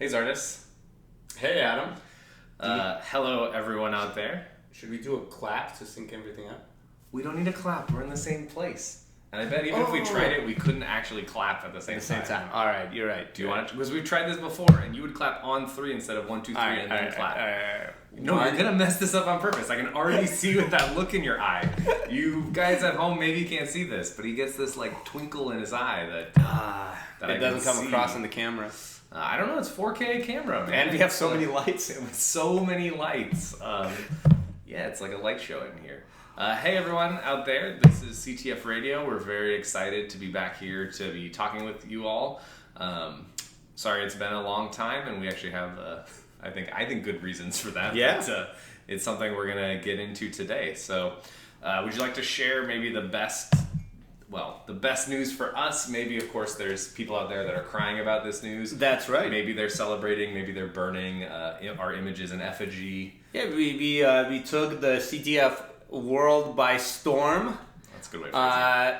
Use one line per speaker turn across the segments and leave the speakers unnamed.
Hey Zardus.
Hey Adam.
Hello everyone out there.
Should we do a clap to sync everything up?
We don't need a clap, we're in the same place. And I bet even if we tried it, we couldn't actually clap at the same time.
All right, you're right.
Do you want to? Because we've tried this before, and you would clap on 3 instead of 1, 2, 3, and then clap. No, you're gonna mess this up on purpose. I can already see with that look in your eye. You guys at home maybe can't see this, but he gets this like twinkle in his eye that
it doesn't come across in the camera.
I don't know. It's 4K camera, man.
And we have so many lights.
So many lights. Yeah, it's like a light show in here. Hey everyone out there, this is CTF Radio. We're very excited to be back here to be talking with you all. Sorry it's been a long time, and we actually have, I think good reasons for that.
Yeah.
But, it's something we're going to get into today. So would you like to share maybe the best news for us? Maybe, of course, there's people out there that are crying about this news.
That's right.
Maybe they're celebrating, maybe they're burning our images in effigy.
Yeah, we took the CTF world by storm.
That's a good way to phrase it.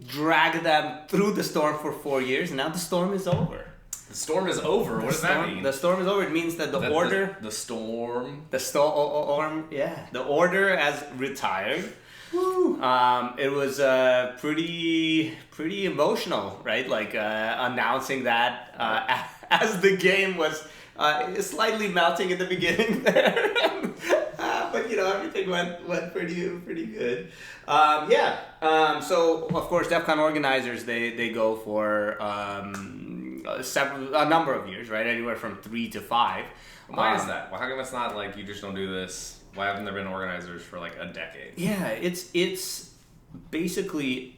Dragged them through the storm for 4 years, and now the storm is over.
The storm is over? What does that mean?
The storm is over. It means that the order...
The storm?
The storm, yeah. The order has retired. Woo. It was pretty emotional, right? Like announcing that as the game was slightly melting in the beginning there, but everything went pretty good. So of course, DEF CON organizers they go for a number of years, right? Anywhere from 3 to 5.
Why is that? Well, how come it's not like you just don't do this? Why haven't there been organizers for like a decade?
Yeah, it's basically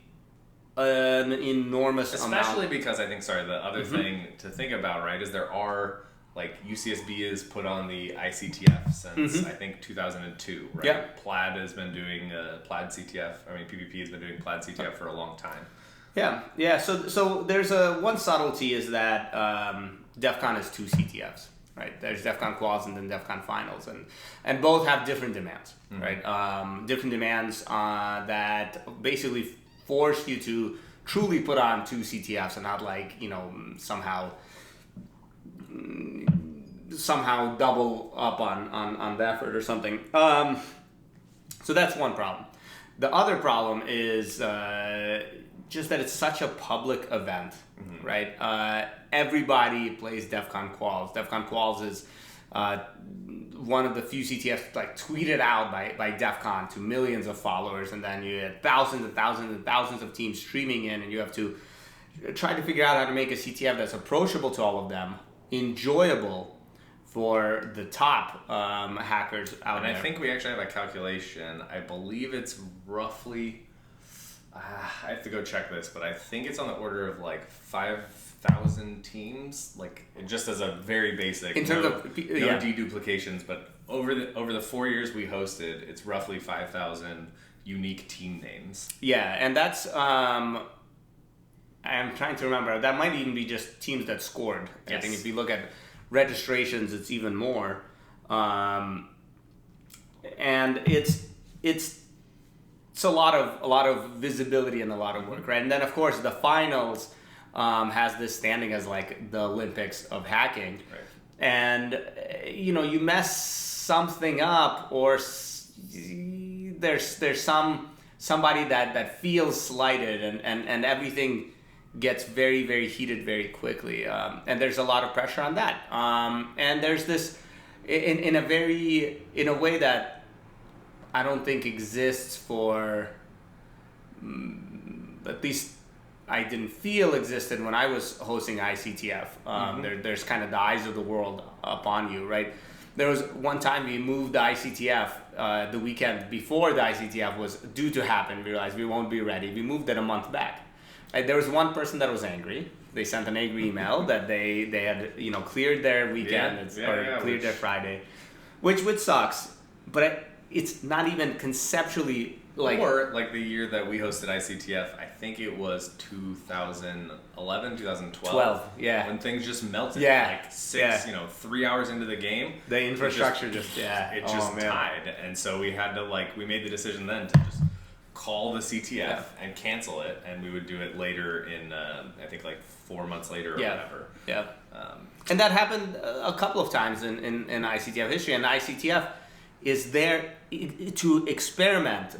an enormous amount.
Especially because I think, the other thing to think about, right, is there are, like, UCSB is put on the ICTF since, I think, 2002, right?
Yeah.
Plaid has been doing Plaid CTF, PPP has been doing Plaid CTF for a long time.
Yeah. So there's one subtlety is that DEF CON is 2 CTFs. Right, there's DEF CON Quals and then DEF CON Finals, and both have different demands, right? Different demands that basically force you to truly put on 2 CTFs and not like somehow double up on the effort or something. So that's one problem. The other problem is just that it's such a public event, right? Everybody plays DEF CON Quals. DEF CON Quals is one of the few CTFs like tweeted out by DEF CON to millions of followers, and then you had thousands and thousands and thousands of teams streaming in, and you have to try to figure out how to make a CTF that's approachable to all of them, enjoyable for the top hackers out there.
And I think we actually have a calculation. I believe it's roughly... I have to go check this, but I think it's on the order of like 5,000 teams, like just as a very basic.
In terms of
deduplications, but over the 4 years we hosted, it's roughly 5,000 unique team names.
Yeah, and that's I'm trying to remember. That might even be just teams that scored. Yes. I think if you look at registrations, it's even more, and it's a lot of visibility and a lot of work, right? And then of course the finals has this standing as like the Olympics of hacking,
right? And
you mess something up, or there's somebody that feels slighted, and everything gets very, very heated very quickly, and there's a lot of pressure on that, and there's this in a way that I don't think exists for, at least I didn't feel existed when I was hosting ICTF. There's kind of the eyes of the world upon you, right? There was one time we moved the ICTF the weekend before the ICTF was due to happen. We realized we won't be ready. We moved it a month back. There was one person that was angry. They sent an angry email that they had cleared their weekend cleared their Friday, which sucks. But it's not even conceptually like...
Or like the year that we hosted ICTF, I think it was 2011, 2012.
Yeah.
When things just melted.
Yeah.
Like 3 hours into the game.
The infrastructure
It
just
died. And so we had to we made the decision then to just call the CTF and cancel it, and we would do it later in I think like 4 months later or
Yeah.
whatever.
Yeah. And that happened a couple of times in ICTF history, and ICTF is there to experiment,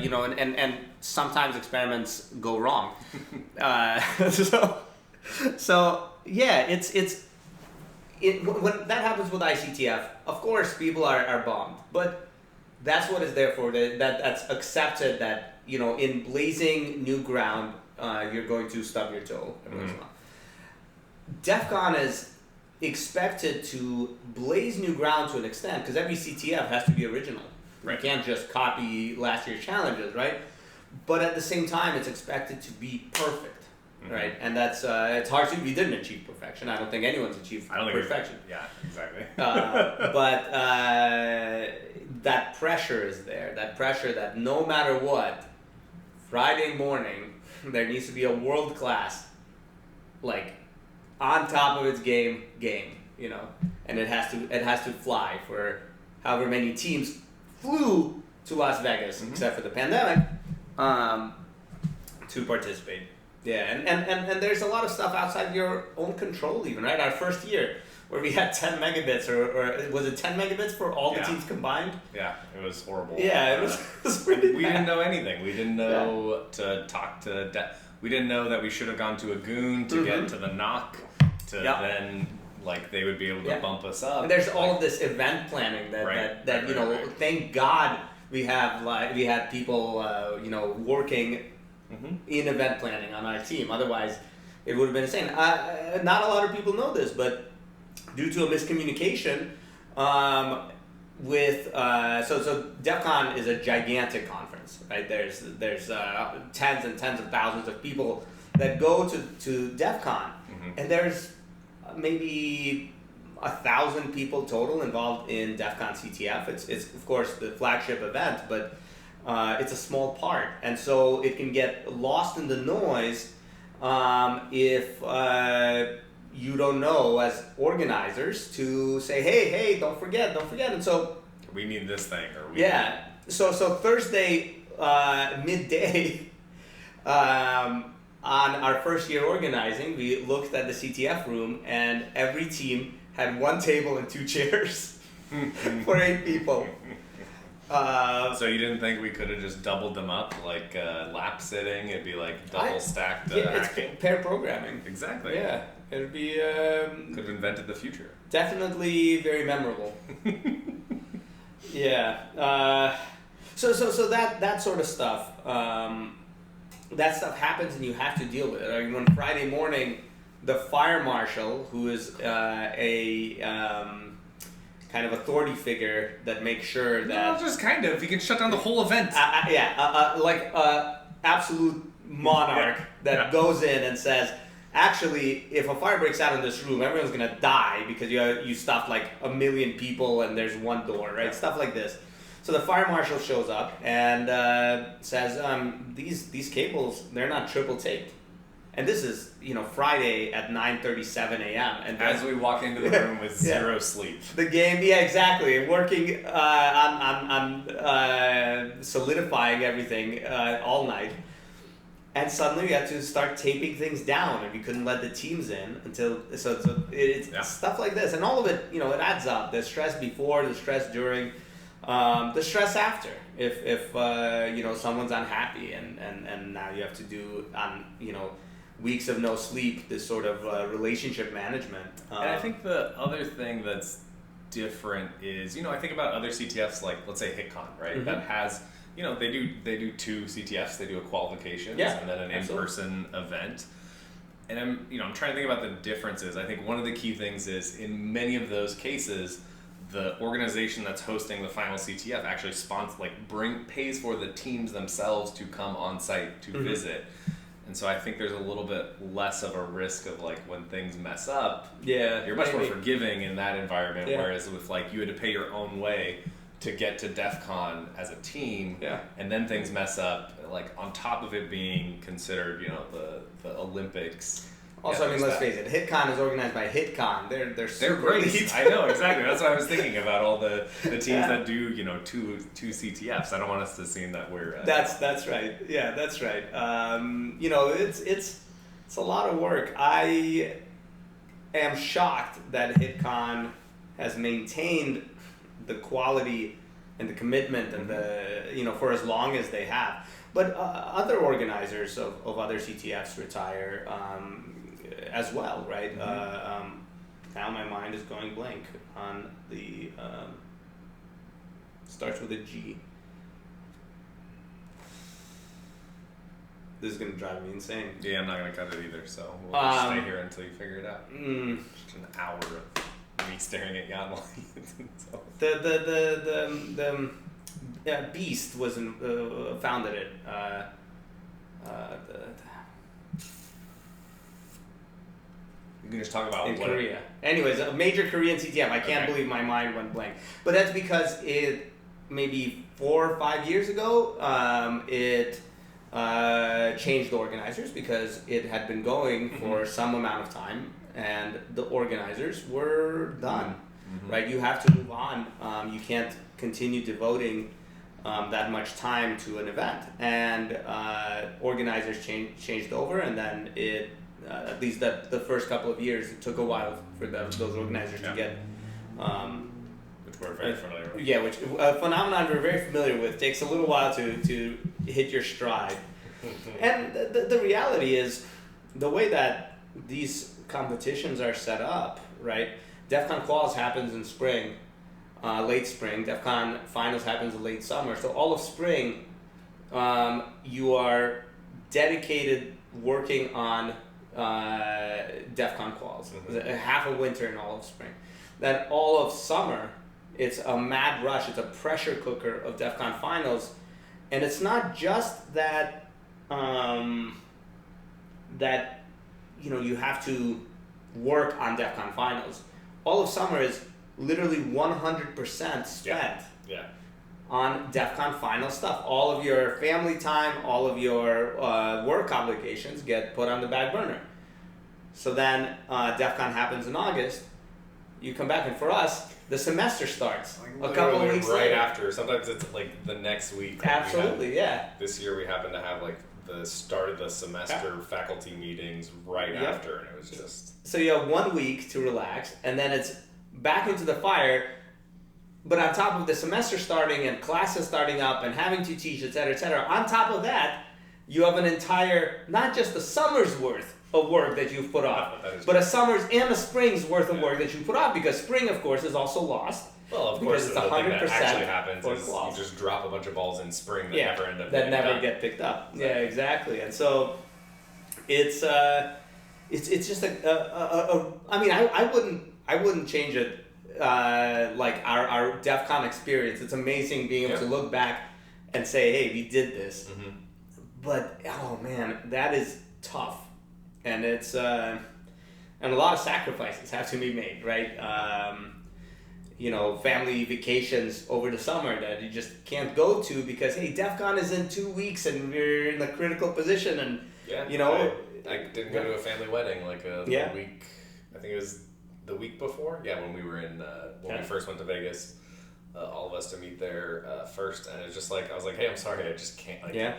you know, and sometimes experiments go wrong. So yeah, when that happens with ICTF, of course people are bummed, but that's what it's there for. That's accepted that, you know, in blazing new ground, you're going to stub your toe. DEF CON is expected to blaze new ground to an extent, because every CTF has to be original.
Right.
You can't just copy last year's challenges, right? But at the same time, it's expected to be perfect, right? And that's it's hard to. We didn't achieve perfection. I don't think anyone's achieved perfection.
Yeah, exactly.
But that pressure is there. That pressure that no matter what, Friday morning there needs to be a world class, like, on top of its game, you know, and it has to fly. For however many teams flew to Las Vegas, except for the pandemic, to participate. Yeah, and there's a lot of stuff outside of your own control, even, right? Our first year, where we had 10 megabits, or was it 10 megabits for all the teams combined?
Yeah, it was horrible.
Yeah, it was pretty
We
bad.
didn't know anything. We didn't know to talk to. We didn't know that we should have gone to a goon to get to the knock. To then, like, they would be able to bump us up.
And there's all of this event planning that you know. Thank God we had people you know, working in event planning on our team. Otherwise, it would have been insane. Not a lot of people know this, but due to a miscommunication, with so DEF CON is a gigantic conference, right? There's tens and tens of thousands of people that go to DEF CON, and there's maybe 1,000 people total involved in DEF CON CTF. It's of course the flagship event, but it's a small part, and so it can get lost in the noise if you don't know, as organizers, to say, hey, don't forget, and so
we need this thing, or we
yeah. So Thursday midday. On our first year organizing, we looked at the CTF room, and every team had one table and 2 chairs for 8 people.
So you didn't think we could have just doubled them up, like lap sitting? It'd be like double stacked hacking.
It's pair programming.
Exactly.
Yeah, it'd be
could have invented the future.
definitely very memorable. Yeah. So that sort of stuff. That stuff happens, and you have to deal with it. I mean, when Friday morning, the fire marshal, who is a kind of authority figure that makes sure that...
Well, just kind of. He can shut down the whole event.
Like absolute monarch that goes in and says, actually, if a fire breaks out in this room, everyone's going to die because you stopped like 1 million people and there's one door, right? Stuff like this. So the fire marshal shows up and says, these cables, they're not triple taped. And this is, you know, Friday at 9:37 a.m. And
as we walk into the room with zero sleep.
The game, yeah, exactly. Working on solidifying everything all night. And suddenly we had to start taping things down, and we couldn't let the teams in until so it's stuff like this, and all of it, you know, it adds up. The stress before, the stress during. The stress after, if you know, someone's unhappy and now you have to do you know, weeks of no sleep, this sort of relationship management.
And I think the other thing that's different is, you know, I think about other CTFs, like let's say HitCon, right? That has, you know, they do 2 CTFs, they do a qualifications and then an in-person event. And I'm trying to think about the differences. I think one of the key things is, in many of those cases, the organization that's hosting the final CTF actually pays for the teams themselves to come on site to visit. And so I think there's a little bit less of a risk of, like, when things mess up, you're much more forgiving in that environment, whereas with, like, you had to pay your own way to get to DEF CON as a team, and then things mess up, like, on top of it being considered, you know, the Olympics.
Also, I mean, let's face it, HitCon is organized by HitCon. They're
great.
Elite.
I know, exactly. That's what I was thinking about, all the teams that do, you know, two CTFs. I don't want us to seem that we're...
That's right. Yeah, that's right. You know, it's It's a lot of work. I am shocked that HitCon has maintained the quality and the commitment and the, for as long as they have. But other organizers of other CTFs retire as well, right? Now my mind is going blank on the, starts with a G. This is going to drive me insane.
Yeah, I'm not going to cut it either, so we'll just stay here until you figure it out. Just an hour of me staring at Jan while
The Beast was founded it.
You can just talk about
in Korea. Anyways, a major Korean CTF. I can't believe my mind went blank. But that's because it, maybe 4 or 5 years ago, it changed organizers because it had been going for some amount of time and the organizers were done. Right? You have to move on. You can't continue devoting that much time to an event. And organizers changed over, and then it, at least the first couple of years, it took a while for those organizers to get...
which we're very familiar with.
Yeah, which a phenomenon we're very familiar with. Takes a little while to hit your stride. And the reality is, the way that these competitions are set up, right? DEF CON Quals happens in spring, late spring. DEF CON Finals happens in late summer. So all of spring, you are dedicated working on DEF CON Quals. Half of winter and all of spring. Then all of summer, it's a mad rush. It's a pressure cooker of DEF CON Finals. And it's not just that you have to work on DEF CON Finals. All of summer is literally 100% spent on DEF CON Final stuff. All of your family time, all of your work obligations get put on the back burner. So then DEF CON happens in August. You come back, and for us, the semester starts a couple of weeks
right
later.
after. Sometimes it's like the next week.
Absolutely,
This year we happened to have like the start of the semester faculty meetings right after, and it was just...
So you have 1 week to relax, and then it's back into the fire, but on top of the semester starting and classes starting up and having to teach, et cetera, on top of that, you have an entire, not just a summer's worth of work that you've put off, but a summer's and a spring's worth of work that you put off, because spring, of course, is also lost.
Well, of course,
it's
the
100%
thing that actually happens is
quals.
you just drop a bunch of balls in spring that never end up
that never
done.
get picked up. Yeah, exactly. And so it's just I mean, I wouldn't change it. Like our DEF CON experience, it's amazing being able to look back and say, hey, we did this. But oh man, that is tough, and it's and a lot of sacrifices have to be made, right? Family vacations over the summer that you just can't go to because, hey, DEF CON is in 2 weeks and we're in a critical position, and
I didn't go to a family wedding like a week. I think it was the week before. Yeah, when we were when we first went to Vegas, all of us to meet there first, and it's just like I was like, hey, I'm sorry, I just can't. I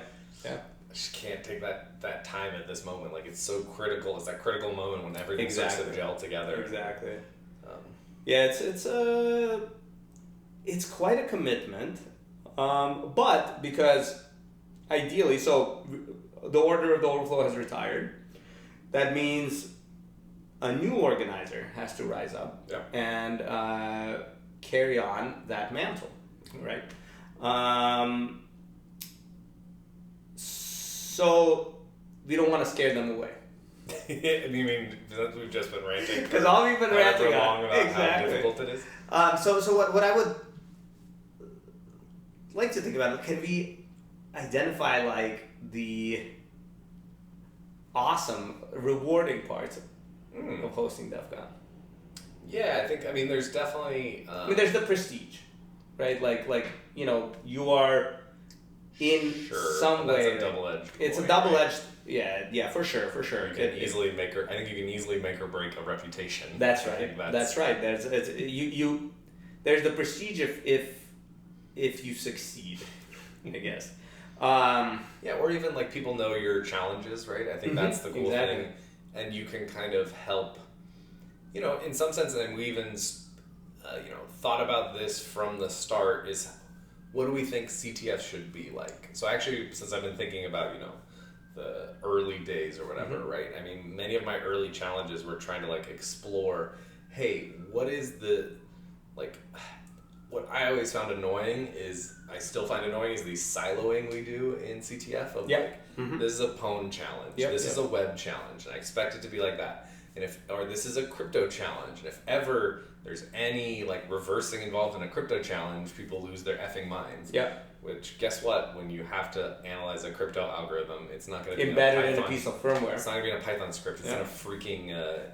just can't take that time at this moment. Like, it's so critical. It's that critical moment when everything starts to gel together.
Exactly. It's quite a commitment, but because ideally, so the order of the Overflow has retired, that means a new organizer has to rise up and carry on that mantle, right? So we don't want to scare them away.
You mean we've just been ranting?
Because all we've been ranting
long about how difficult it is.
So what I would like to think about, can we identify like the awesome, rewarding parts of hosting DEF CON?
Yeah, I mean, there's definitely.
There's the prestige, right? Like you are in some way.
That's a double-edged.
It's a double-edged. Yeah, for sure.
You can easily make or I think you can easily make or break a reputation.
That's right. That's right. There's the prestige if you succeed, I guess.
Or even like people know your challenges, right? I think that's the cool thing. and you can kind of help, in some sense, and we even, thought about this from the start, is what do we think CTF should be like? So actually, since I've been thinking about, the early days or whatever, right? I mean, many of my early challenges were trying to explore, hey, what is what I always found annoying is, I still find annoying, is the siloing we do in CTF of this is a pwn challenge, this is a web challenge, and I expect it to be like that. And or this is a crypto challenge, and if ever there's any reversing involved in a crypto challenge, people lose their effing minds. Yeah. Which, guess what? When you have to analyze a crypto algorithm, it's not going to be
embedded in a piece of firmware.
It's not going to be in a Python script. It's in a freaking a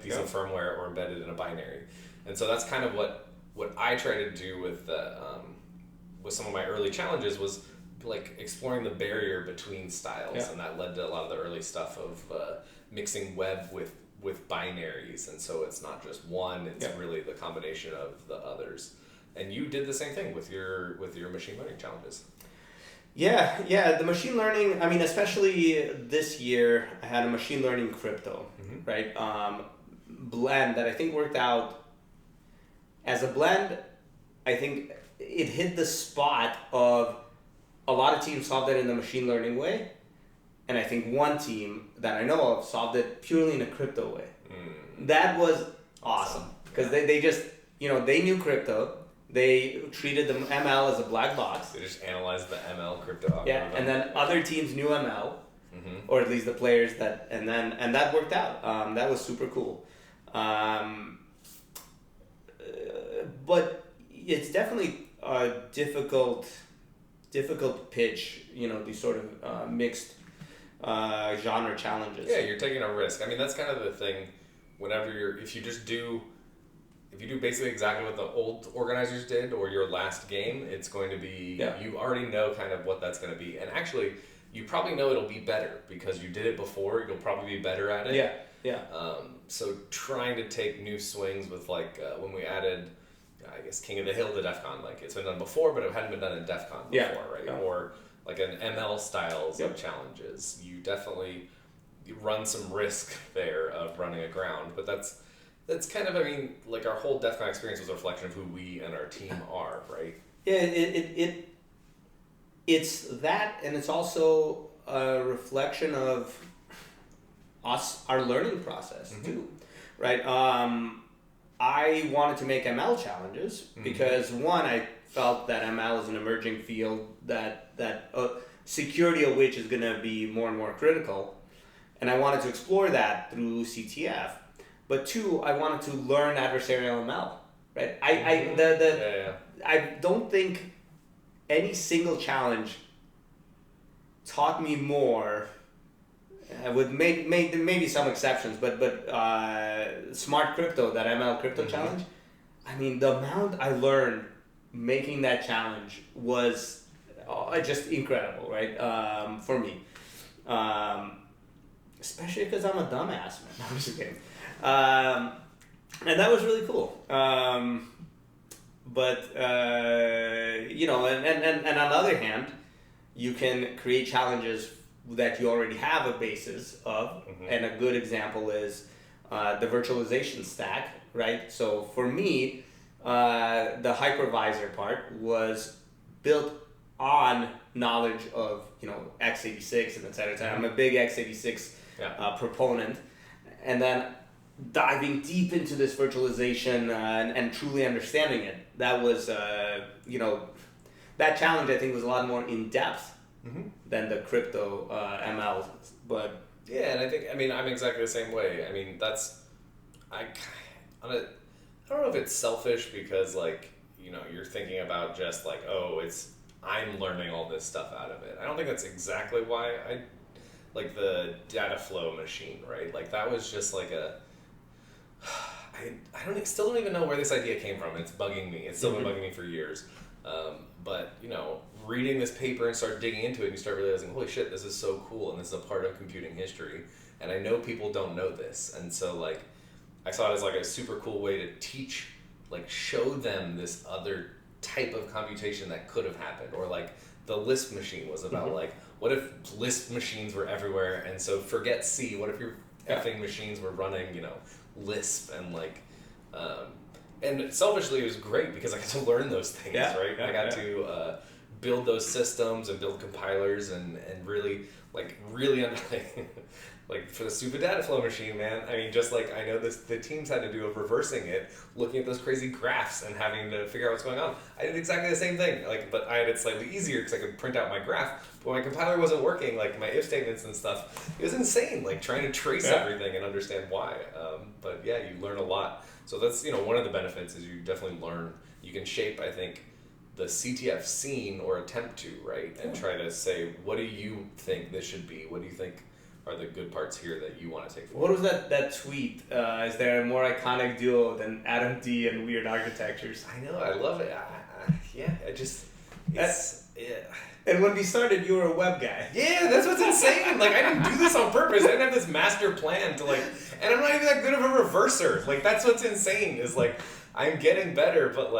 piece of firmware or embedded in a binary. And so that's kind of what I try to do with some of my early challenges, was exploring the barrier between styles, and that led to a lot of the early stuff of mixing web with binaries, and so it's not just one, it's really the combination of the others. And you did the same thing with your machine learning challenges.
Yeah, the machine learning, I mean, especially this year, I had a machine learning crypto, right? Blend that I think worked out as a blend. I think it hit the spot of a lot of teams solved it in the machine learning way, and I think one team that I know of solved it purely in a crypto way. That was awesome, because they just, they knew crypto. They treated the ML as a black box.
They just analyzed the ML crypto algorithm.
Yeah, and then other teams knew ML, or at least the players and that worked out. That was super cool. But it's definitely a difficult pitch, these sort of mixed genre challenges.
Yeah, you're taking a risk. I mean, that's kind of the thing. If you do basically exactly what the old organizers did, or your last game, it's going to be, you already know kind of what that's going to be. And actually, you probably know it'll be better because you did it before. You'll probably be better at it.
Yeah.
So trying to take new swings with when we added, I guess, King of the Hill to DEF CON, it's been done before, but it hadn't been done in DEF CON before, right? Yeah. Or an ML styles of challenges. You definitely run some risk there of running aground, but that's kind of, I mean, our whole DEF CON experience was a reflection of who we and our team are, right?
Yeah, it's that, and it's also a reflection of our learning process too, right? I wanted to make ML challenges because one, I felt that ML is an emerging field that security of which is going to be more and more critical, and I wanted to explore that through CTF. But two, I wanted to learn adversarial ML, right? I don't think any single challenge taught me more. With maybe some exceptions, but Smart Crypto, that ML crypto challenge, I mean, the amount I learned making that challenge was just incredible, right? For me, especially because I'm a dumbass, man. I'm just kidding. And that was really cool. But and on the other hand, you can create challenges that you already have a basis of, and a good example is the virtualization stack, right? So for me, the hypervisor part was built on knowledge of x86 and et cetera. I'm a big x86 proponent, and then diving deep into this virtualization and truly understanding it. That was that challenge, I think, was a lot more in depth than the crypto ML, but
yeah, and I think, I mean, I'm exactly the same way. I mean, I don't know if it's selfish because you're thinking about just I'm learning all this stuff out of it. I don't think that's exactly why I like the data flow machine, right? That was just I still don't even know where this idea came from. It's bugging me. It's still been bugging me for years. But reading this paper and start digging into it, and you start realizing, holy shit, this is so cool, and this is a part of computing history. And I know people don't know this, and so I saw it as a super cool way to teach, show them this other type of computation that could have happened, or the Lisp machine was about what if Lisp machines were everywhere, and so forget C. What if effing machines were running, Lisp and and selfishly it was great because I got to learn those things, right? I got to build those systems and build compilers and really for the stupid data flow machine, man. I mean, just I know the teams had to do of reversing it, looking at those crazy graphs and having to figure out what's going on. I did exactly the same thing, but I had it slightly easier because I could print out my graph. But my compiler wasn't working, my if statements and stuff. It was insane, trying to trace everything and understand why. But yeah, you learn a lot. So that's one of the benefits is you definitely learn. You can shape, I think, the CTF scene or attempt to, right? And try to say, what do you think this should be? What do you think are the good parts here that you want to take forward?
What was that tweet? Is there a more iconic duo than Adam D and Weird Architectures?
I know, I love it.
And when we started, you were a web guy.
Yeah, that's what's insane. I didn't do this on purpose. I didn't have this master plan to and I'm not even that good of a reverser. That's what's insane is I'm getting better, but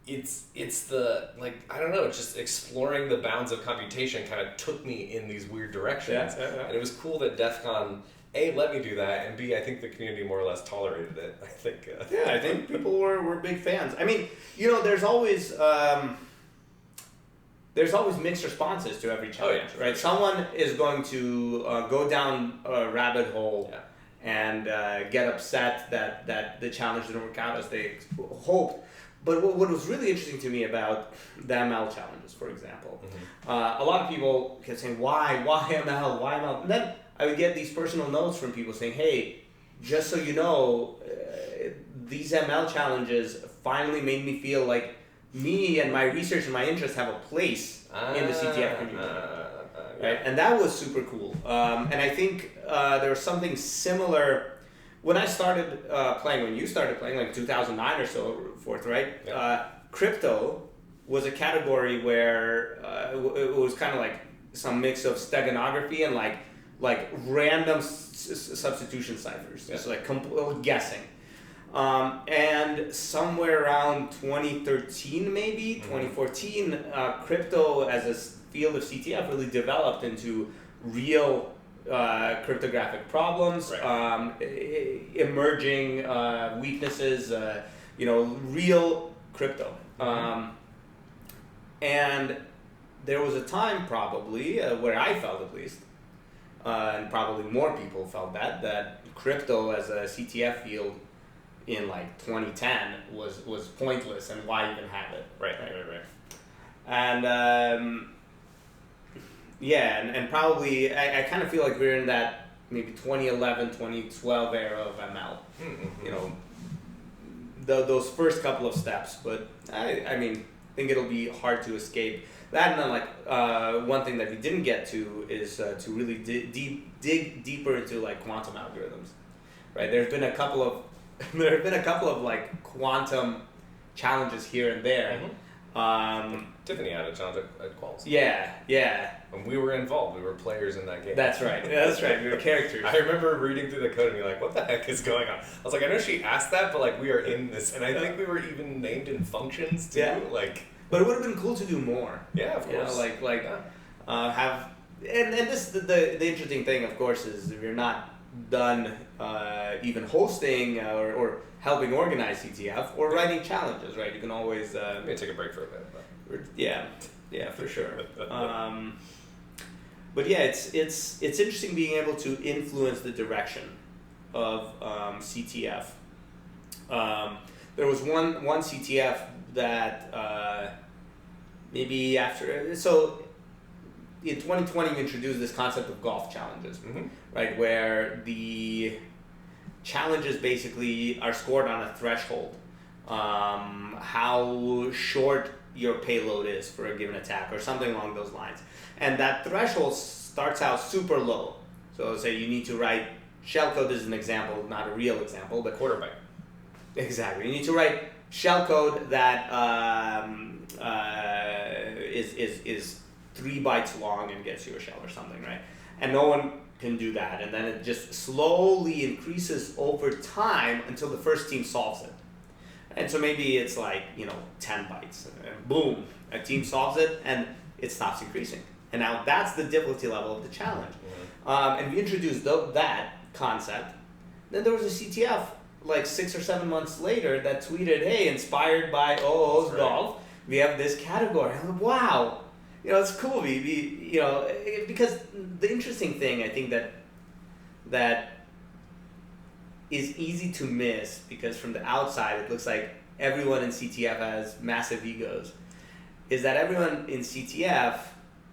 it's the I don't know, it's just exploring the bounds of computation kind of took me in these weird directions. Yeah. And it was cool that DEF CON A, let me do that, and B, I think the community more or less tolerated it. I think
I think people were big fans. I mean, there's always mixed responses to every challenge, right?
Sure.
Someone is going to go down a rabbit hole and get upset that the challenge didn't work out as they hoped. But what was really interesting to me about the ML challenges, for example, a lot of people kept saying, why ML, why ML? And then I would get these personal notes from people saying, hey, just so you know, these ML challenges finally made me feel like me and my research and my interests have a place in the CTF community. Right? And that was super cool. And I think there was something similar when I started playing, when you started playing, 2009 or so forth, right? Yeah. Crypto was a category where it was kind of some mix of steganography and random substitution ciphers, just guessing. And somewhere around 2013, maybe 2014, crypto as a field of CTF really developed into real cryptographic problems, emerging weaknesses, real crypto. And there was a time probably where I felt, at least, and probably more people felt that crypto as a CTF field in 2010 was pointless, and why even have it? Right. And and probably I kind of feel like we're in that maybe 2011, 2012 era of ML. Those first couple of steps, but I think it'll be hard to escape that. And then one thing that we didn't get to is to really dig deeper into quantum algorithms, right? There have been a couple of quantum challenges here and there.
Tiffany had a challenge at Qualls.
Yeah.
When we were involved, we were players in that game.
That's right. We were characters.
I remember reading through the code and being like, what the heck is going on? I was like, I know she asked that, but we are in this. And I think we were even named in functions too. Yeah.
But it would have been cool to do more.
Yeah, of course.
Have... And this, the interesting thing, of course, is if you're not done even hosting or helping organize CTF or writing challenges, right? You can always
maybe take a break for a bit. But.
Yeah, for sure. But yeah, it's interesting being able to influence the direction of CTF. There was one CTF that maybe after in 2020 we introduced this concept of golf challenges, right? Where the challenges basically are scored on a threshold. How short your payload is for a given attack or something along those lines. And that threshold starts out super low. So say you need to write shellcode is an example, not a real example, but
quarter byte.
Exactly. You need to write shellcode that is 3 bytes long and gets you a shell or something, right? And no one can do that. And then it just slowly increases over time until the first team solves it. And so maybe it's 10 bytes, and boom, a team solves it, and it stops increasing. And now that's the difficulty level of the challenge. And we introduced that concept. Then there was a CTF like 6 or 7 months later that tweeted, "Hey, inspired by OOO's golf, we have this category." I'm like, wow, it's cool. Because the interesting thing I think that is easy to miss, because from the outside it looks like everyone in CTF has massive egos, is that everyone in CTF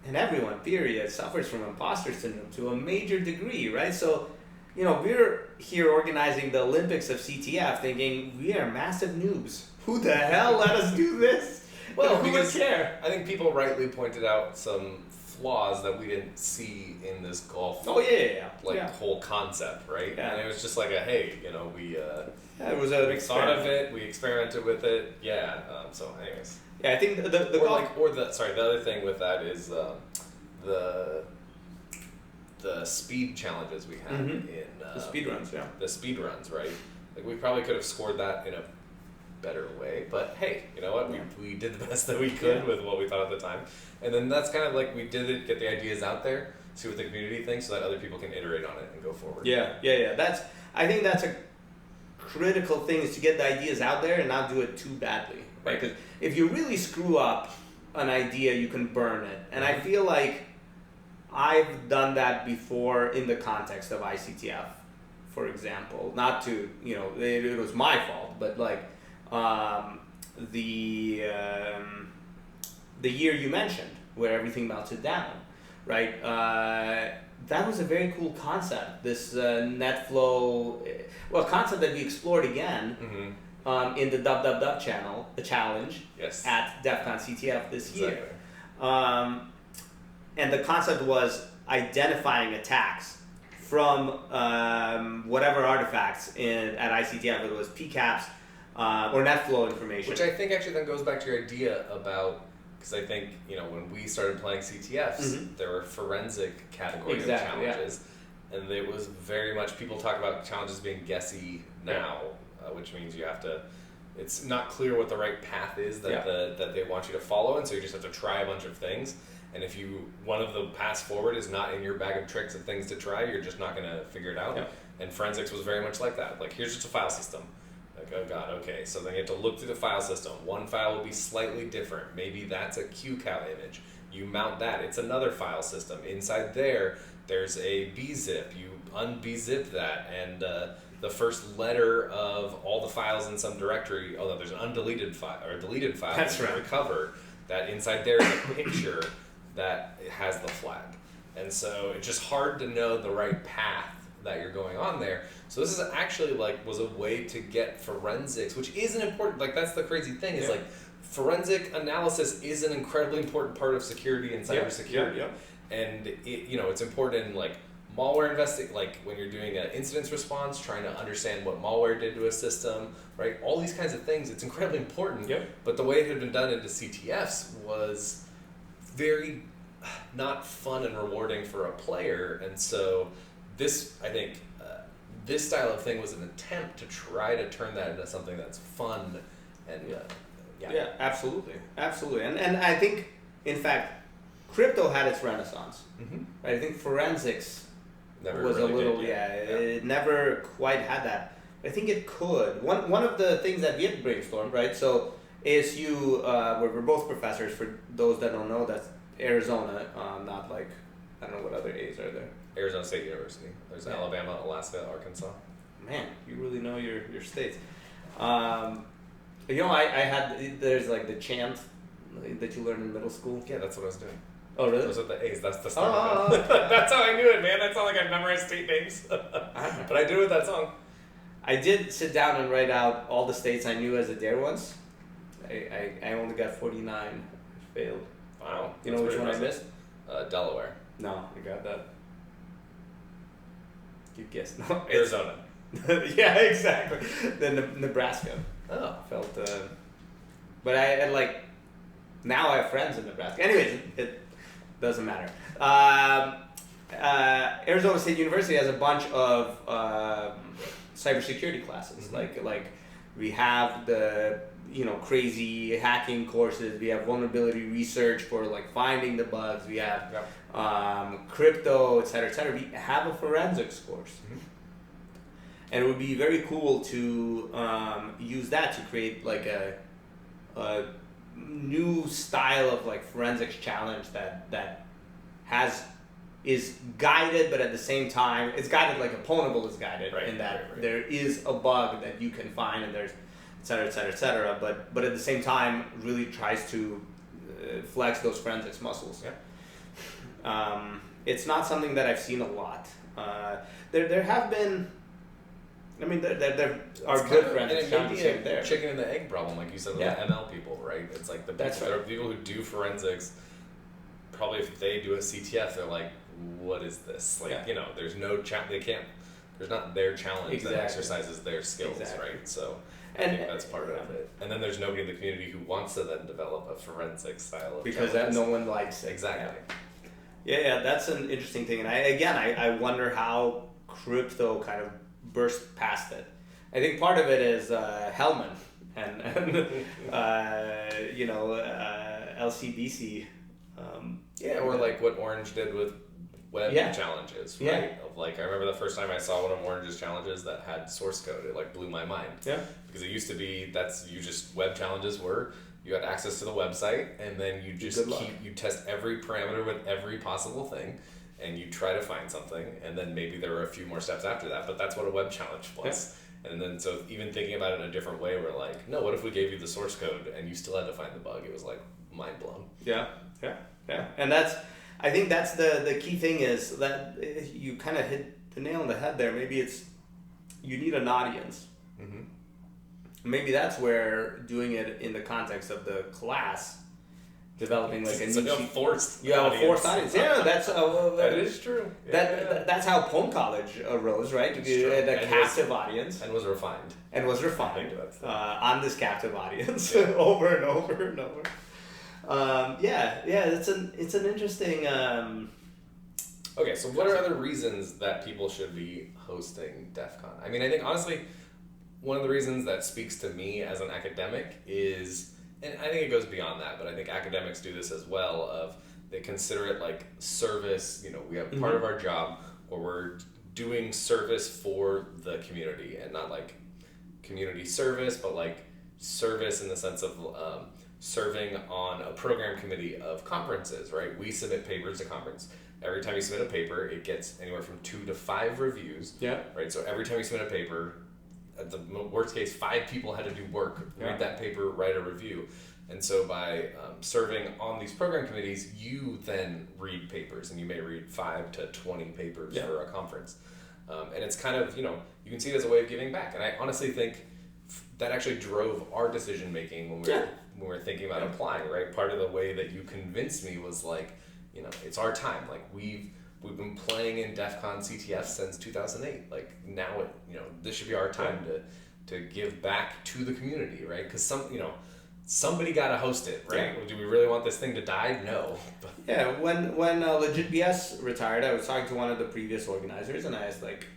and everyone period suffers from imposter syndrome to a major degree, right? So we're here organizing the Olympics of CTF thinking we are massive noobs. Who the hell let us do this? Well, who would care?
I think people rightly pointed out some flaws that we didn't see in this golf whole concept, right?
Yeah.
And it was just like we
it was
we thought of it, we experimented with it, so anyways.
Yeah, I think the
other thing with that is the speed challenges we had in
the speed runs,
the speed runs, right? Like we probably could have scored that in a better way, but hey, you know what? We did the best that we could with what we thought at the time, and then that's kind of like we did it, get the ideas out there, see what the community thinks, so that other people can iterate on it and go forward.
I think that's a critical thing, is to get the ideas out there and not do it too badly, right? Because if you really screw up an idea, you can burn it, and I feel like I've done that before in the context of ICTF, for example. Not to, it was my fault, but like the year you mentioned where everything melted down, right? That was a very cool concept. This Netflow, concept that we explored again in the Dub channel, the challenge at DEF CON CTF this year. And the concept was identifying attacks from whatever artifacts at ICTF, whether it was PCAPs or Netflow information.
Which I think actually then goes back to your idea about, because I think, when we started playing CTFs, there were forensic category of challenges. And it was very much, people talk about challenges being guessy now, which means you have to, it's not clear what the right path is that they want you to follow, and so you just have to try a bunch of things. And if one of the paths forward is not in your bag of tricks of things to try, you're just not going to figure it out. Yeah. And forensics was very much like that. Like, here's just a file system. Like, oh God, okay. So then you have to look through the file system. One file will be slightly different. Maybe that's a QCOW image. You mount that. It's another file system. Inside there's a bzip. You unbzip that, and the first letter of all the files in some directory, although there's an undeleted file or a deleted file that you recover, that inside there is a picture that has the flag. And so it's just hard to know the right path that you're going on there. So this is actually was a way to get forensics, which is an important, that's the crazy thing, is forensic analysis is an incredibly important part of security and cybersecurity. And it's important in malware when you're doing an incident response, trying to understand what malware did to a system, right? All these kinds of things, it's incredibly important. But the way it had been done into CTFs was very not fun and rewarding for a player, and so this, I think, this style of thing was an attempt to try to turn that into something that's fun and
absolutely, and I think, in fact, crypto had its renaissance. Right? I think forensics was a little it never quite had that. I think it could. One of the things that we had brainstormed, right? So ASU, we're both professors. For those that don't know, that's Arizona, not I don't know what other A's are there.
Arizona State University. There's Alabama, Alaska, Arkansas.
Man, you really know your states. I had, there's the chant that you learned in middle school.
Yeah, that's what I was doing.
Oh, really?
Those are the A's. That's the start of it. That's how I knew it, man. That's not like I memorized state names. But I did it with that song.
I did sit down and write out all the states I knew as a dare once. I only got 49. Failed.
Wow.
You know which one I missed?
Delaware.
No, I got that. You guessed. No,
Arizona.
Yeah, exactly. Then Nebraska.
Oh.
Felt, but I had now I have friends in Nebraska. Anyways, it doesn't matter. Arizona State University has a bunch of cybersecurity classes. Like we have the crazy hacking courses. We have vulnerability research for finding the bugs. We have crypto, et cetera, et cetera. We have a forensics course. And it would be very cool to use that to create like a new style of like forensics challenge that is guided, but at the same time it's guided like Opponable is guided, in that there is a bug that you can find, and there's et cetera, et cetera, et cetera. But at the same time really tries to flex those forensics muscles.
Yeah.
It's not something that I've seen a lot. There have been. I mean, there are good forensics challenges here there.
Chicken and the egg problem, like you said, with the ML people, right? It's like there are people who do forensics. Probably if they do a CTF, they're like, "What is this?" Like, there's no they can't. There's not their challenge that exercises their skills, right? So I think that's part of it. And then there's nobody in the community who wants to then develop a forensic style of
because that no one likes it.
Exactly.
Yeah, that's an interesting thing, and I wonder how crypto kind of burst past it. I think part of it is Hellman and LCDC.
Or like what Orange did with web challenges, right? Of like, I remember the first time I saw one of Orange's challenges that had source code. It like blew my mind.
Yeah. Because
it used to be web challenges were you had access to the website, and then you just you test every parameter with every possible thing, and you try to find something, and then maybe there were a few more steps after that, but that's what a web challenge was. Yeah. And then so even thinking about it in a different way, we're like, no, what if we gave you the source code and you still had to find the bug? It was like mind blown.
Yeah. And I think that's the key thing, is that you kind of hit the nail on the head there. Maybe it's you need an audience.
Mm-hmm.
Maybe that's where doing it in the context of the class, developing like
a forced
audience. Yeah, that's
that is true.
That's how Pone College arose, right? To be a captive audience,
and was refined
on this captive audience over and over and over. It's an interesting.
Okay, so what are other reasons that people should be hosting DEF CON? I mean, I think honestly, one of the reasons that speaks to me as an academic is, and I think it goes beyond that, but I think academics do this as well, of they consider it like service. We have part of our job where we're doing service for the community, and not like community service, but like service in the sense of serving on a program committee of conferences, right? We submit papers to conference. Every time you submit a paper, it gets anywhere from 2 to 5 reviews.
Yeah.
Right. So every time you submit a paper, at the worst case, 5 people had to do work, read that paper, write a review. And so by serving on these program committees, you then read papers, and you may read 5 to 20 papers for a conference. And it's kind of, you can see it as a way of giving back. And I honestly think that actually drove our decision making when we were thinking about applying, right? Part of the way that you convinced me was like, it's our time. Like we've been playing in DEF CON CTF since 2008. Like now this should be our time to give back to the community, right? Because somebody got to host it, right? Yeah. Do we really want this thing to die? No.
Yeah, when Legit BS retired, I was talking to one of the previous organizers, and I asked, like,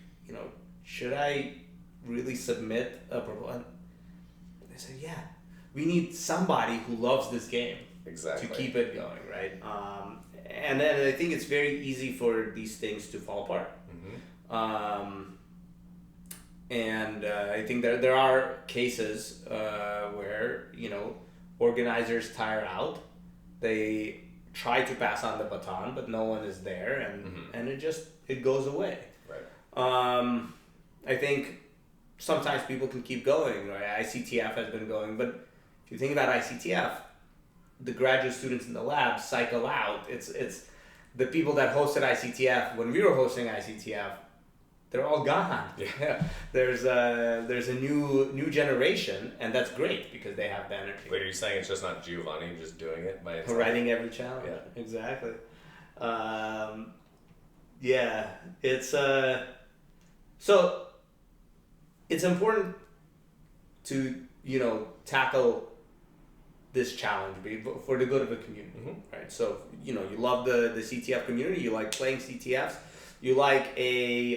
should I really submit a proposal? They said, yeah, we need somebody who loves this game to keep it going, right? And then I think it's very easy for these things to fall apart. Mm-hmm. And I think there are cases where, organizers tire out. They try to pass on the baton, but no one is there, and it goes away.
Right.
I think sometimes people can keep going, right? ICTF has been going, but if you think about ICTF, the graduate students in the lab cycle out. It's the people that hosted ICTF when we were hosting ICTF, they're all gone.
Yeah.
There's a new generation, and that's great because they have the energy.
Wait, are you saying it's just not Giovanni just doing it by itself?
Writing every challenge.
Yeah.
Exactly. It's so it's important to tackle this challenge for the good of the community, right? So you love the CTF community, you like playing CTFs, you like a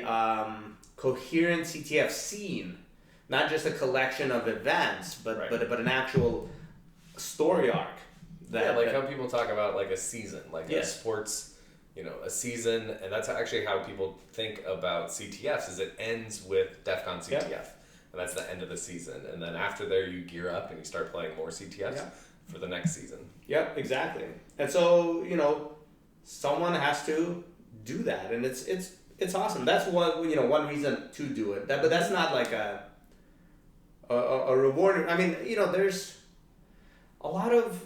coherent CTF scene, not just a collection of events, but an actual story arc.
How people talk about like a season, like a sports, a season, and that's actually how people think about CTFs, is it ends with DEF CON CTF.
Yeah.
And that's the end of the season. And then after there, you gear up and you start playing more CTFs for the next season.
Yeah, exactly. And so, someone has to do that, and it's awesome. That's one reason to do it. But that's not like a reward. I mean, there's a lot of.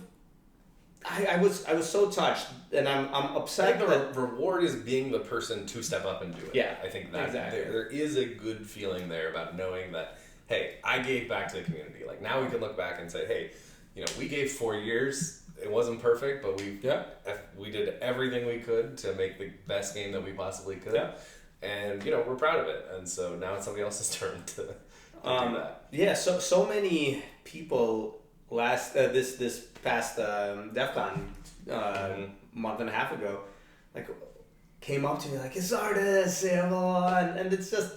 I was so touched, and I'm upset.
I think the reward is being the person to step up and do it.
Yeah,
I think that
exactly.
there is a good feeling there about knowing that, hey, I gave back to the community. Like, now we can look back and say, hey, we gave 4 years. It wasn't perfect, but we did everything we could to make the best game that we possibly could. Yeah. And we're proud of it. And so now it's somebody else's turn to do that.
Yeah. So many people this past DEF CON month and a half ago, like, came up to me like, it's Zardus, and it's just,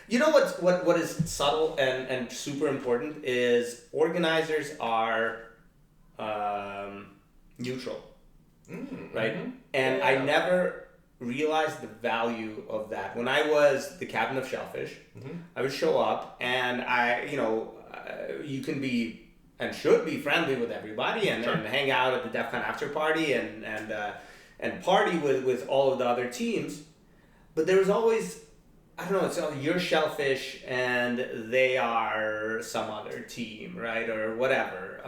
what is subtle and super important is organizers are neutral, right?
Mm-hmm.
And I never realized the value of that. When I was the captain of Shellfish, I would show up and you can be and should be friendly with everybody and hang out at the DEF CON after party and party with all of the other teams. But there was always, I don't know, it's you're Shellfish and they are some other team, right? Or whatever.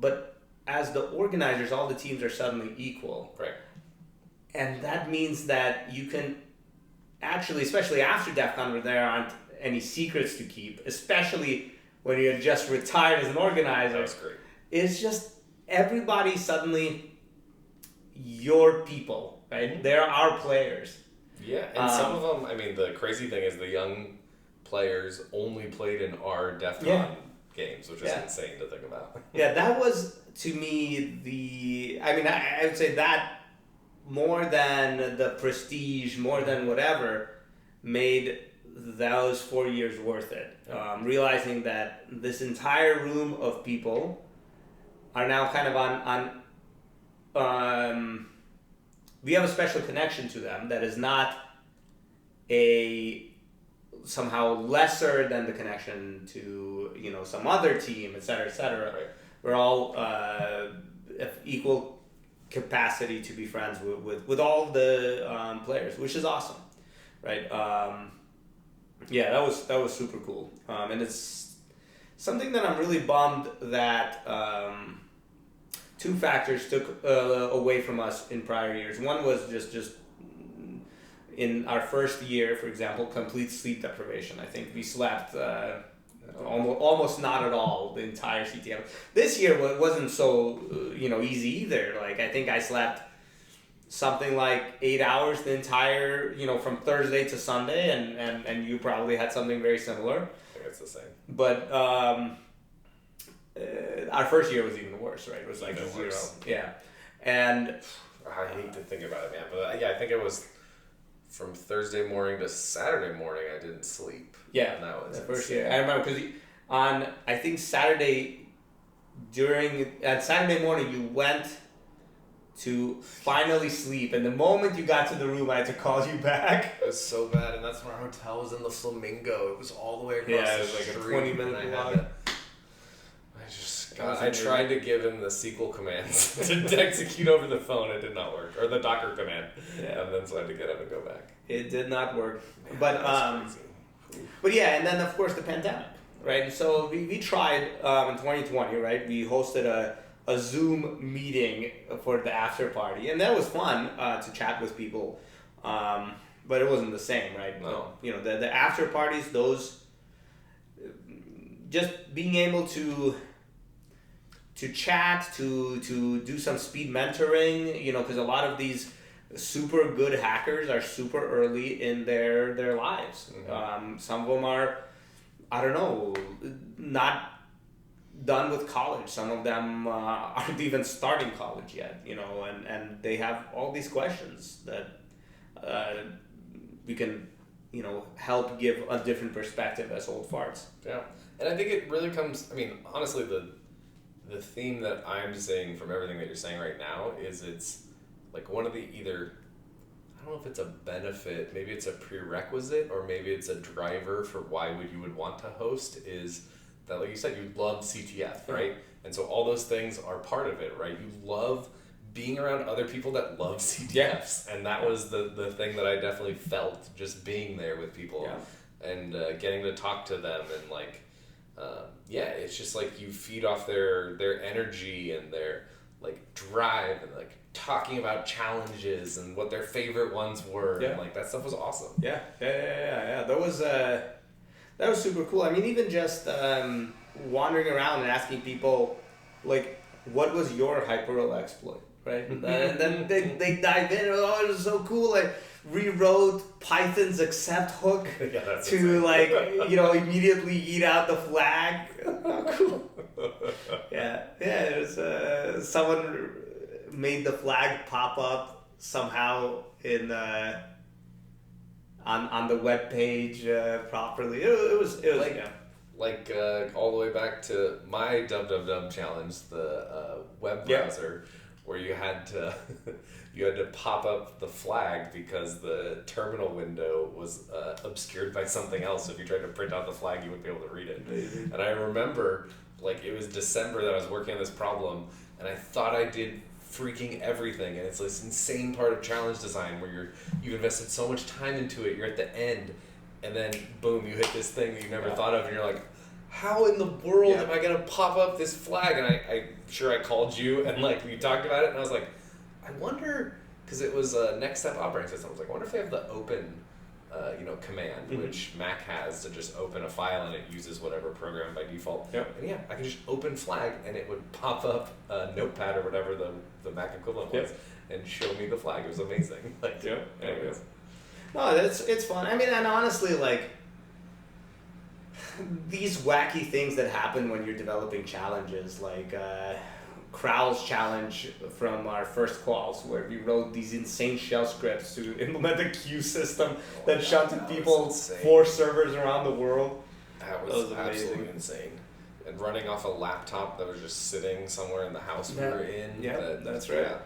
But as the organizers, all the teams are suddenly equal.
Right. And
that means that you can actually, especially after DEF CON where there aren't any secrets to keep, especially when you're just retired as an organizer.
That's great.
It's just everybody suddenly your people, right? They're our players.
Yeah, and some of them, I mean, the crazy thing is the young players only played in our DEF CON games, which is insane to think about.
Yeah, that was, to me, I would say that more than the prestige, more than whatever, made those 4 years worth it. Realizing that this entire room of people are now kind of on we have a special connection to them that is not somehow lesser than the connection to some other team, etc., etc.
Right.
We're all have equal capacity to be friends with all the players, which is awesome, right? Yeah, that was super cool, and it's something that I'm really bummed that two factors took away from us in prior years. One was just in our first year, for example, complete sleep deprivation. I think we slept almost not at all the entire CTF. This year wasn't so easy either. Like, I think I slept something like 8 hours the entire, from Thursday to Sunday, and you probably had something very similar.
I think it's the same.
But our first year was even worse, right? It was like
even
0.
Worse.
Yeah. And
I hate to think about it, man, but I think it was from Thursday morning to Saturday morning I didn't sleep.
Yeah,
and that was
the first
insane.
year. I remember because on, I think Saturday morning you went to finally sleep, and the moment you got to the room I had to call you back.
It was so bad, and that's when our hotel was in the Flamingo. It was all the way across
it
the
was like
street.
a 20-minute walk.
I tried to give him the SQL commands to execute over the phone. It did not work. Or the Docker command. Yeah. And then so I had to get up and go back.
It did not work.
Man,
But yeah, and then of course the pandemic, right? So we tried in 2020, right? We hosted a Zoom meeting for the after party, and that was fun to chat with people, but it wasn't the same, right?
No.
The after parties, those just being able to chat, to do some speed mentoring, because a lot of these super good hackers are super early in their lives.
Mm-hmm.
Some of them are, I don't know, not done with college. Some of them aren't even starting college yet, and they have all these questions that we can, help give a different perspective as old farts.
Yeah, and I think it really comes, honestly, the theme that I'm seeing from everything that you're saying right now is it's
like one of the either, I don't know if it's a benefit, maybe it's a prerequisite, or maybe it's a driver for why you would want to host, is that, like you said, you love CTF, right? And so all those things are part of it, right? You love being around other people that love CTFs, and that was the thing that I definitely felt just being there with people and getting to talk to them, and like it's just like you feed off their energy and their like drive, and like talking about challenges and what their favorite ones were, and like that stuff was awesome.
That was super cool. I mean, even just wandering around and asking people, like, what was your hyperroll exploit, right? And then they dive in, oh, it was so cool. I rewrote Python's accept hook to, like, immediately eat out the flag. Oh, cool. It was, someone made the flag pop up somehow in on the web page properly. It was
like all the way back to my dub challenge, the web browser, where you had to pop up the flag because the terminal window was obscured by something else. So if you tried to print out the flag, you wouldn't be able to read it.
Amazing.
And I remember, like, it was December that I was working on this problem, and I thought I did freaking everything, and it's this insane part of challenge design where you've invested so much time into it, you're at the end, and then boom, you hit this thing that you never thought of, and you're like, how in the world am I gonna pop up this flag? And I called you, and like we talked about it, and I was like, I wonder, because it was a Next Step operating system, I was like, I wonder if they have the open command, which Mac has to just open a file, and it uses whatever program by default. And I could just open flag, and it would pop up a notepad or whatever the Mac equivalent was, and show me the flag. It was amazing. Anyways.
No, it's fun. I mean, and honestly, like, these wacky things that happen when you're developing challenges, like Crowell's challenge from our first quals, where we wrote these insane shell scripts to implement a queue system that shunted people 4 servers around the world.
That was absolutely insane. And running off a laptop that was just sitting somewhere in the house we were in.
That's right.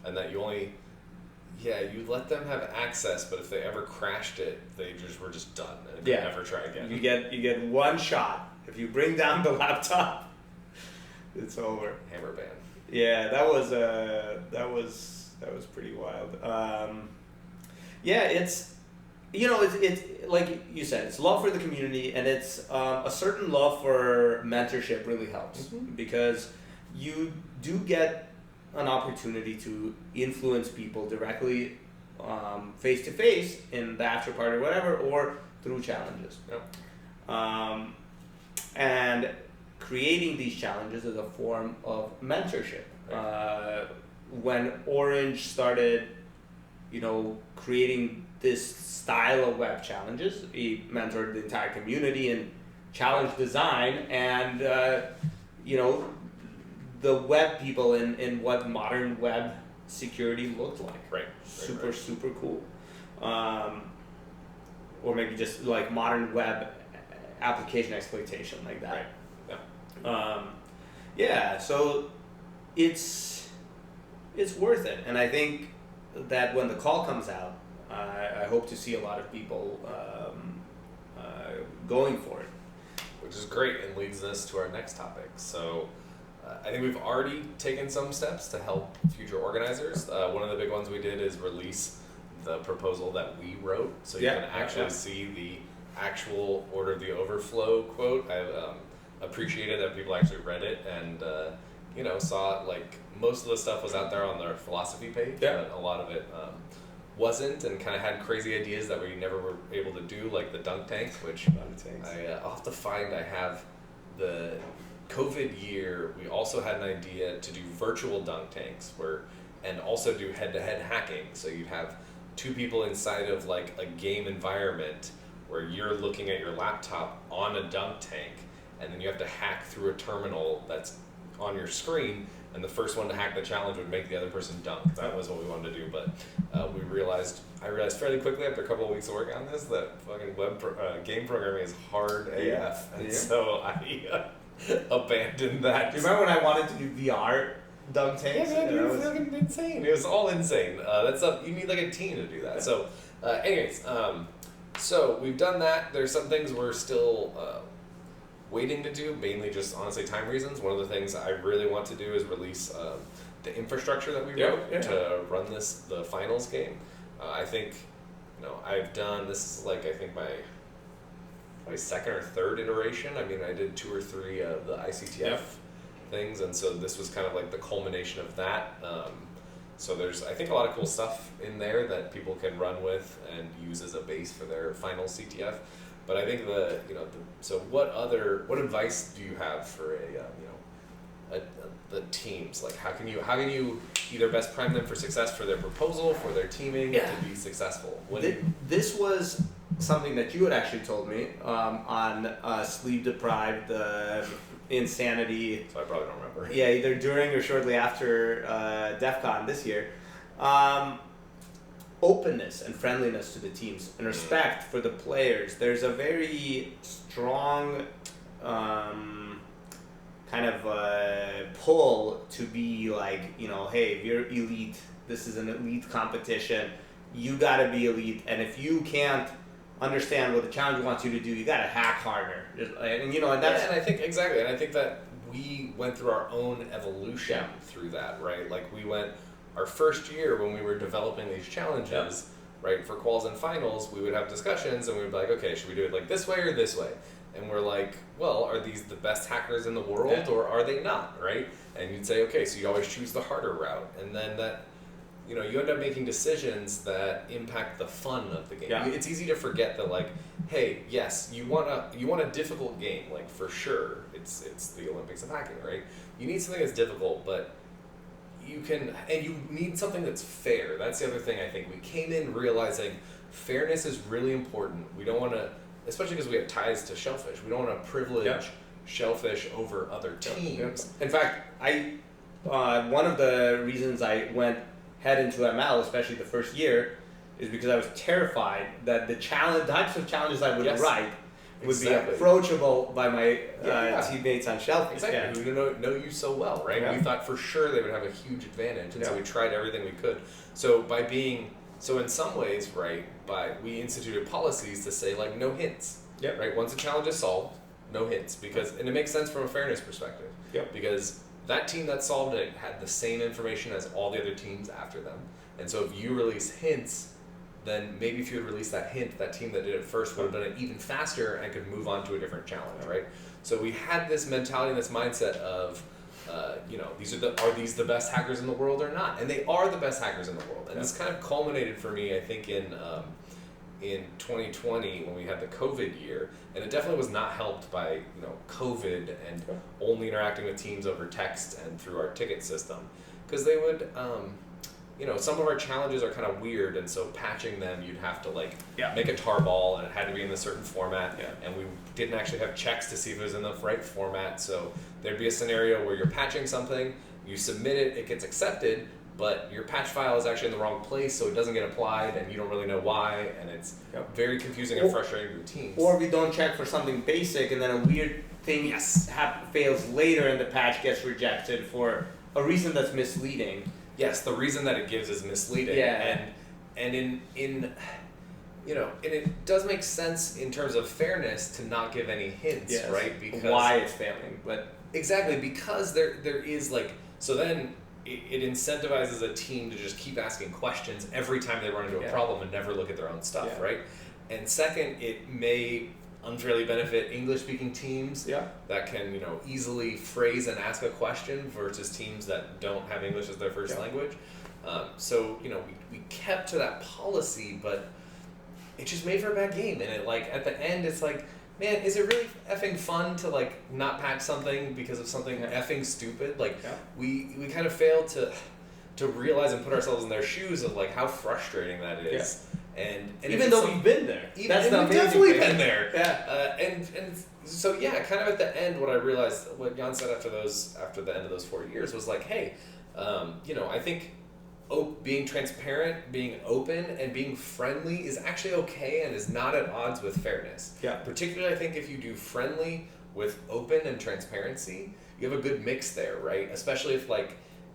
And that you only, you let them have access, but if they ever crashed it, they were just done and could never try again.
You get one shot. If you bring down the laptop, it's over.
Hammer ban.
Yeah, that was pretty wild. It's like you said, it's love for the community, and it's a certain love for mentorship really helps, because you do get an opportunity to influence people directly, face to face in the after party or whatever, or through challenges. And creating these challenges is a form of mentorship. When Orange started, creating this style of web challenges, he mentored the entire community in challenge design and, the web people in what modern web security looked like. Super cool. Or maybe just like modern web application exploitation, like that. So it's worth it, and I think that when the call comes out, I hope to see a lot of people going for it,
which is great and leads us to our next topic. So I think we've already taken some steps to help future organizers. One of the big ones we did is release the proposal that we wrote, so you can actually see the actual Order of the Overflow quote. I appreciated that people actually read it and saw, like, most of the stuff was out there on their philosophy page, but a lot of it wasn't, and kind of had crazy ideas that we never were able to do, like the dunk tank, which I'll have to find. I have the COVID year, we also had an idea to do virtual dunk tanks and also do head-to-head hacking. So you'd have 2 people inside of like a game environment where you're looking at your laptop on a dunk tank, and then you have to hack through a terminal that's on your screen, and the first one to hack the challenge would make the other person dunk. That was what we wanted to do, but I realized fairly quickly after a couple of weeks of working on this that fucking game programming is hard AF, and so I abandoned that.
Do you remember when I wanted to do VR dug tanks.
Yeah, man, it was fucking insane. It was all insane. That's up. You need like a team to do that. So, anyways, so we've done that. There's some things we're still waiting to do, mainly just honestly time reasons. One of the things I really want to do is release the infrastructure that we wrote to run the finals game. I think, I've done this is like I think my probably second or third iteration. I mean, I did 2 or 3 of the ICTF things, and so this was kind of like the culmination of that. So there's, I think, a lot of cool stuff in there that people can run with and use as a base for their final CTF. But I think so what advice do you have for the teams? Like, how can you either best prime them for success for their proposal, for their teaming to be successful?
This was something that you had actually told me on sleep deprived insanity.
So I probably don't remember.
Yeah, either during or shortly after DEF CON this year. Openness and friendliness to the teams and respect for the players. There's a very strong kind of pull to be like, hey, if you're elite, this is an elite competition, you gotta be elite, and if you can't understand what the challenge wants you to do, you gotta hack harder. And that's...
and I think, exactly, and I think that we went through our own evolution through that, right? Like, we went, our first year when we were developing these challenges, right, for quals and finals, we would have discussions and we would be like, okay, should we do it like this way or this way? And we're like, well, are these the best hackers in the world or are they not, right? And you'd say, okay, so you always choose the harder route. And then that, you end up making decisions that impact the fun of the game.
Yeah.
It's easy to forget that, like, hey, yes, you want a difficult game, like, for sure. It's the Olympics of hacking, right? You need something that's difficult, but you need something that's fair. That's the other thing I think. We came in realizing fairness is really important. We don't want to, especially because we have ties to Shellfish, we don't want to privilege Shellfish over other teams.
In fact, one of the reasons I went head into ML, especially the first year, is because I was terrified that the types of challenges I would write would be approachable by my teammates on Shellfish.
Exactly, who know you so well, right?
Yeah.
We thought for sure they would have a huge advantage, and so we tried everything we could. So in some ways, right, we instituted policies to say, like, no hints, right? Once a challenge is solved, no hints, and it makes sense from a fairness perspective, because that team that solved it had the same information as all the other teams after them, and so if you release hints, then maybe if you had released that hint, that team that did it first would have done it even faster and could move on to a different challenge, right? So we had this mentality and this mindset of, are these the best hackers in the world or not? And they are the best hackers in the world. And this kind of culminated for me, I think, in 2020 when we had the COVID year, and it definitely was not helped by COVID and only interacting with teams over text and through our ticket system, because they would. Some of our challenges are kind of weird, and so patching them, you'd have to make a tarball, and it had to be in a certain format, and we didn't actually have checks to see if it was in the right format. So there'd be a scenario where you're patching something, you submit it, it gets accepted, but your patch file is actually in the wrong place, so it doesn't get applied, and you don't really know why, and it's very confusing and frustrating to teams.
Or we don't check for something basic, and then a weird thing fails later, and the patch gets rejected for a reason that's misleading.
Yes, the reason that it gives is misleading, and and it does make sense in terms of fairness to not give any hints, right? Because
why it's failing, but
exactly because there is so then it incentivizes a team to just keep asking questions every time they run into a problem and never look at their own stuff, right? And second, it may unfairly benefit English-speaking teams that can, easily phrase and ask a question versus teams that don't have English as their first language. So, we kept to that policy, but it just made for a bad game. And it, at the end, it's like, man, is it really effing fun to, not patch something because of something effing stupid? We kind of failed to realize and put ourselves in their shoes of, how frustrating that is. And
even though we've been there,
that's the amazing definitely thing. Been there. And so kind of at the end, what I realized, what Jan said after the end of those 4 years was hey, I think being transparent, being open, and being friendly is actually okay and is not at odds with fairness. Particularly, I think if you do friendly with open and transparency, you have a good mix there, right? Especially if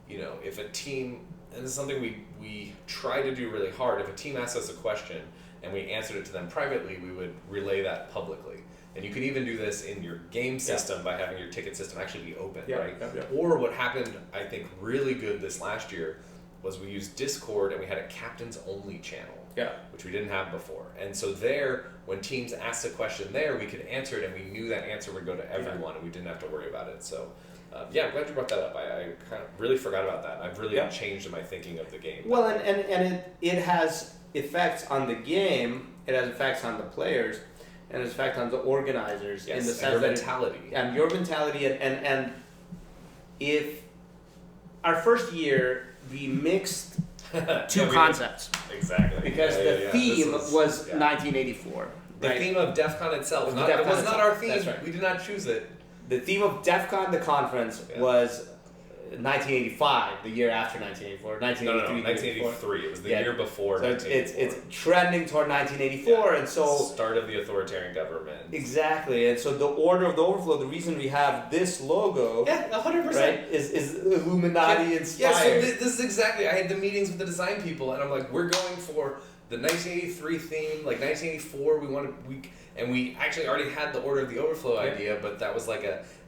if a team, and this is something we try to do really hard, if a team asks us a question and we answered it to them privately, we would relay that publicly. And you could even do this in your game system by having your ticket system actually be open, right? Or what happened, I think, really good this last year was we used Discord and we had a captains only channel, which we didn't have before. And so there, when teams asked a question there, we could answer it and we knew that answer would go to everyone and we didn't have to worry about it. So I'm glad you brought that up. I kind of really forgot about that. I've really changed my thinking of the game.
Well, and it has effects on the game, it has effects on the players, and it has effects on the organizers in the sense
your
that
mentality.
And your mentality, and if our first year we mixed two concepts.
Exactly.
Because the theme was 1984.
The theme of DEF CON itself. It was not our theme.
That's right.
We did not choose it.
The theme of DEF CON, the conference, was 1985, the year after 1984. 1983.
1983. It was the year before
so
1984.
It's trending toward 1984, and so...
Start of the authoritarian government.
Exactly, and so the Order of the Overflow, the reason we have this logo...
100%.
Right, is Illuminati inspired.
Yeah, so this is exactly... I had the meetings with the design people, and I'm like, we're going for the 1983 theme, like 1984, we actually already had the Order of the Overflow idea, but that was like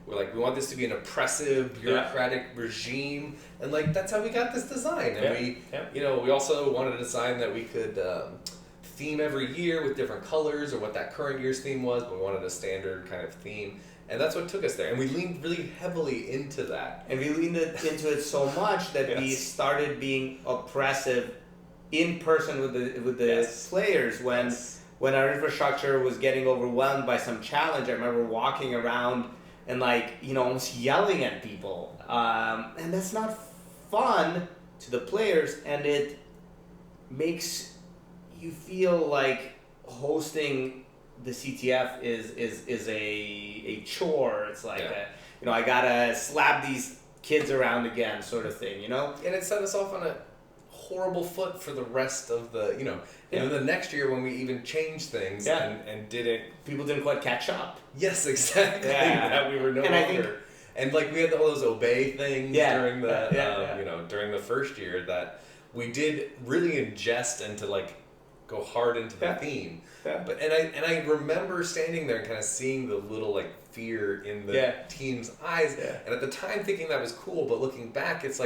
we want this to be an oppressive, bureaucratic regime, and like that's how we got this design. And we also wanted a design that we could theme every year with different colors or what that current year's theme was, but we wanted a standard kind of theme. And that's what took us there. And we leaned really heavily into that.
And we leaned into it so much that we started being oppressive in person with the players when our infrastructure was getting overwhelmed by some challenge. I remember walking around and almost yelling at people. And that's not fun to the players, and it makes you feel like hosting the CTF is a chore. It's like I gotta slap these kids around again, sort of thing, And
it set us off on a horrible foot for the rest of the, and then the next year when we even changed things and
people didn't quite catch up.
Yes, exactly. That we were no longer. And we had all those obey things during the, during the first year that we did really ingest and to go hard into the theme. Yeah. But I remember standing there and kind of seeing the little fear in the team's eyes. Yeah. And at the time thinking that was cool, but looking back, it's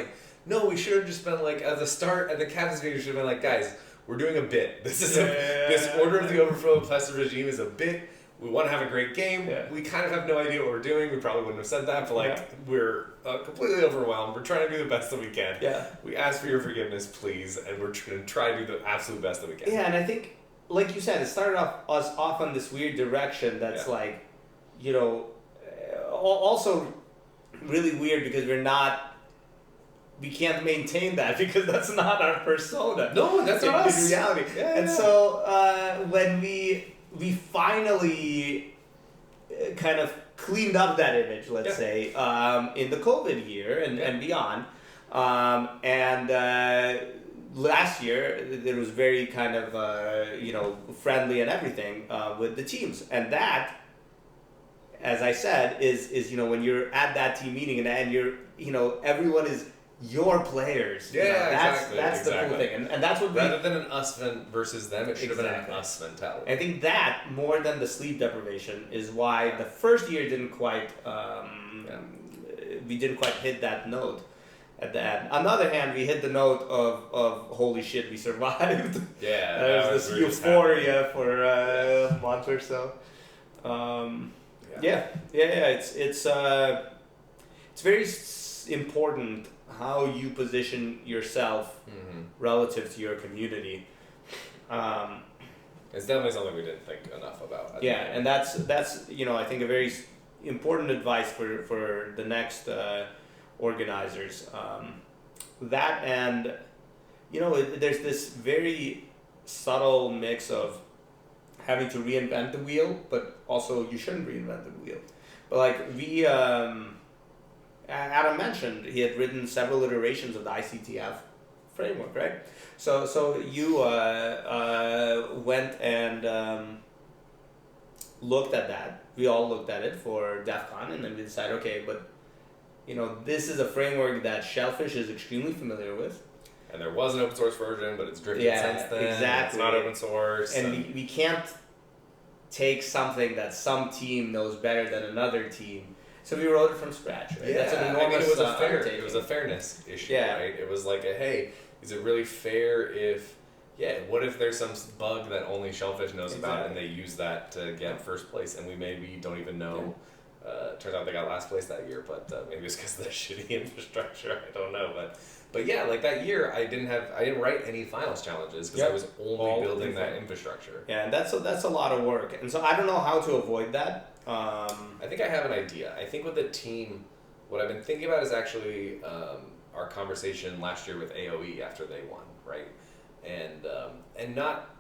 no, we should have just been at the start, at the captain's meeting, we should have been guys, we're doing a bit. This is this Order of the Overflow oppressive regime is a bit. We want to have a great game. Yeah. We kind of have no idea what we're doing. We probably wouldn't have said that, but we're completely overwhelmed. We're trying to do the best that we can. Yeah. We ask for your forgiveness, please, and we're going to try to do the absolute best that we can.
Yeah, and I think, like you said, it started us off on this weird direction that's also really weird because we can't maintain that because that's not our persona.
No, that's not us.
In reality. Yeah, and so when we finally kind of cleaned up that image, let's say, in the COVID year and beyond. Last year, it was very kind of, friendly and everything with the teams. And that, as I said, is when you're at that team meeting and you're, everyone is your players.
Exactly.
That's the cool thing. And that's what
rather than an us versus them, it should have been an us mentality.
I think that, more than the sleep deprivation, is why the first year didn't quite, we didn't quite hit that note at the end. On the other hand, we hit the note of holy shit, we survived.
Yeah.
There was this euphoria for a month or so. It's very important how you position yourself relative to your community.
It's definitely something we didn't think enough about.
And that's I think a very important advice for the next organizers. That and there's this very subtle mix of having to reinvent the wheel, but also you shouldn't reinvent the wheel. But we. Adam mentioned he had written several iterations of the ICTF framework, right? So you went and looked at that. We all looked at it for DEF CON, and then we decided, okay, but this is a framework that Shellfish is extremely familiar with.
And there was an open source version, but it's drifted since then.
Exactly.
It's not open source.
And we can't take something that some team knows better than another team. So we wrote it from scratch, right?
Yeah,
That's an enormous
it was a fairness issue, right? It was like, hey, is it really fair if, what if there's some bug that only Shellfish knows about and they use that to get first place and we maybe don't even know? Turns out they got last place that year, but maybe it's because of the shitty infrastructure. I don't know, but yeah, like that year, I didn't write any finals challenges because I was only building that infrastructure.
Yeah, and that's a lot of work, and so I don't know how to avoid that.
I think I have an idea. I think with the team, what I've been thinking about is actually our conversation last year with AOE after they won, right? And not.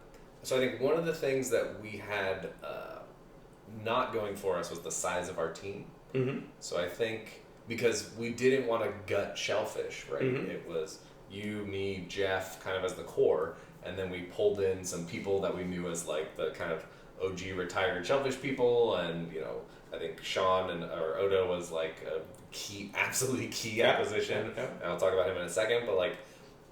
So I think one of the things that we had not going for us was the size of our team.
Mm-hmm.
So I think because we didn't want to gut Shellfish, right? Mm-hmm. It was you, me, Jeff, kind of as the core, and then we pulled in some people that we knew as like the kind of OG retired Shellfish people, and I think Sean or Odo was like a absolutely key acquisition. Yeah. And I'll talk about him in a second, but like,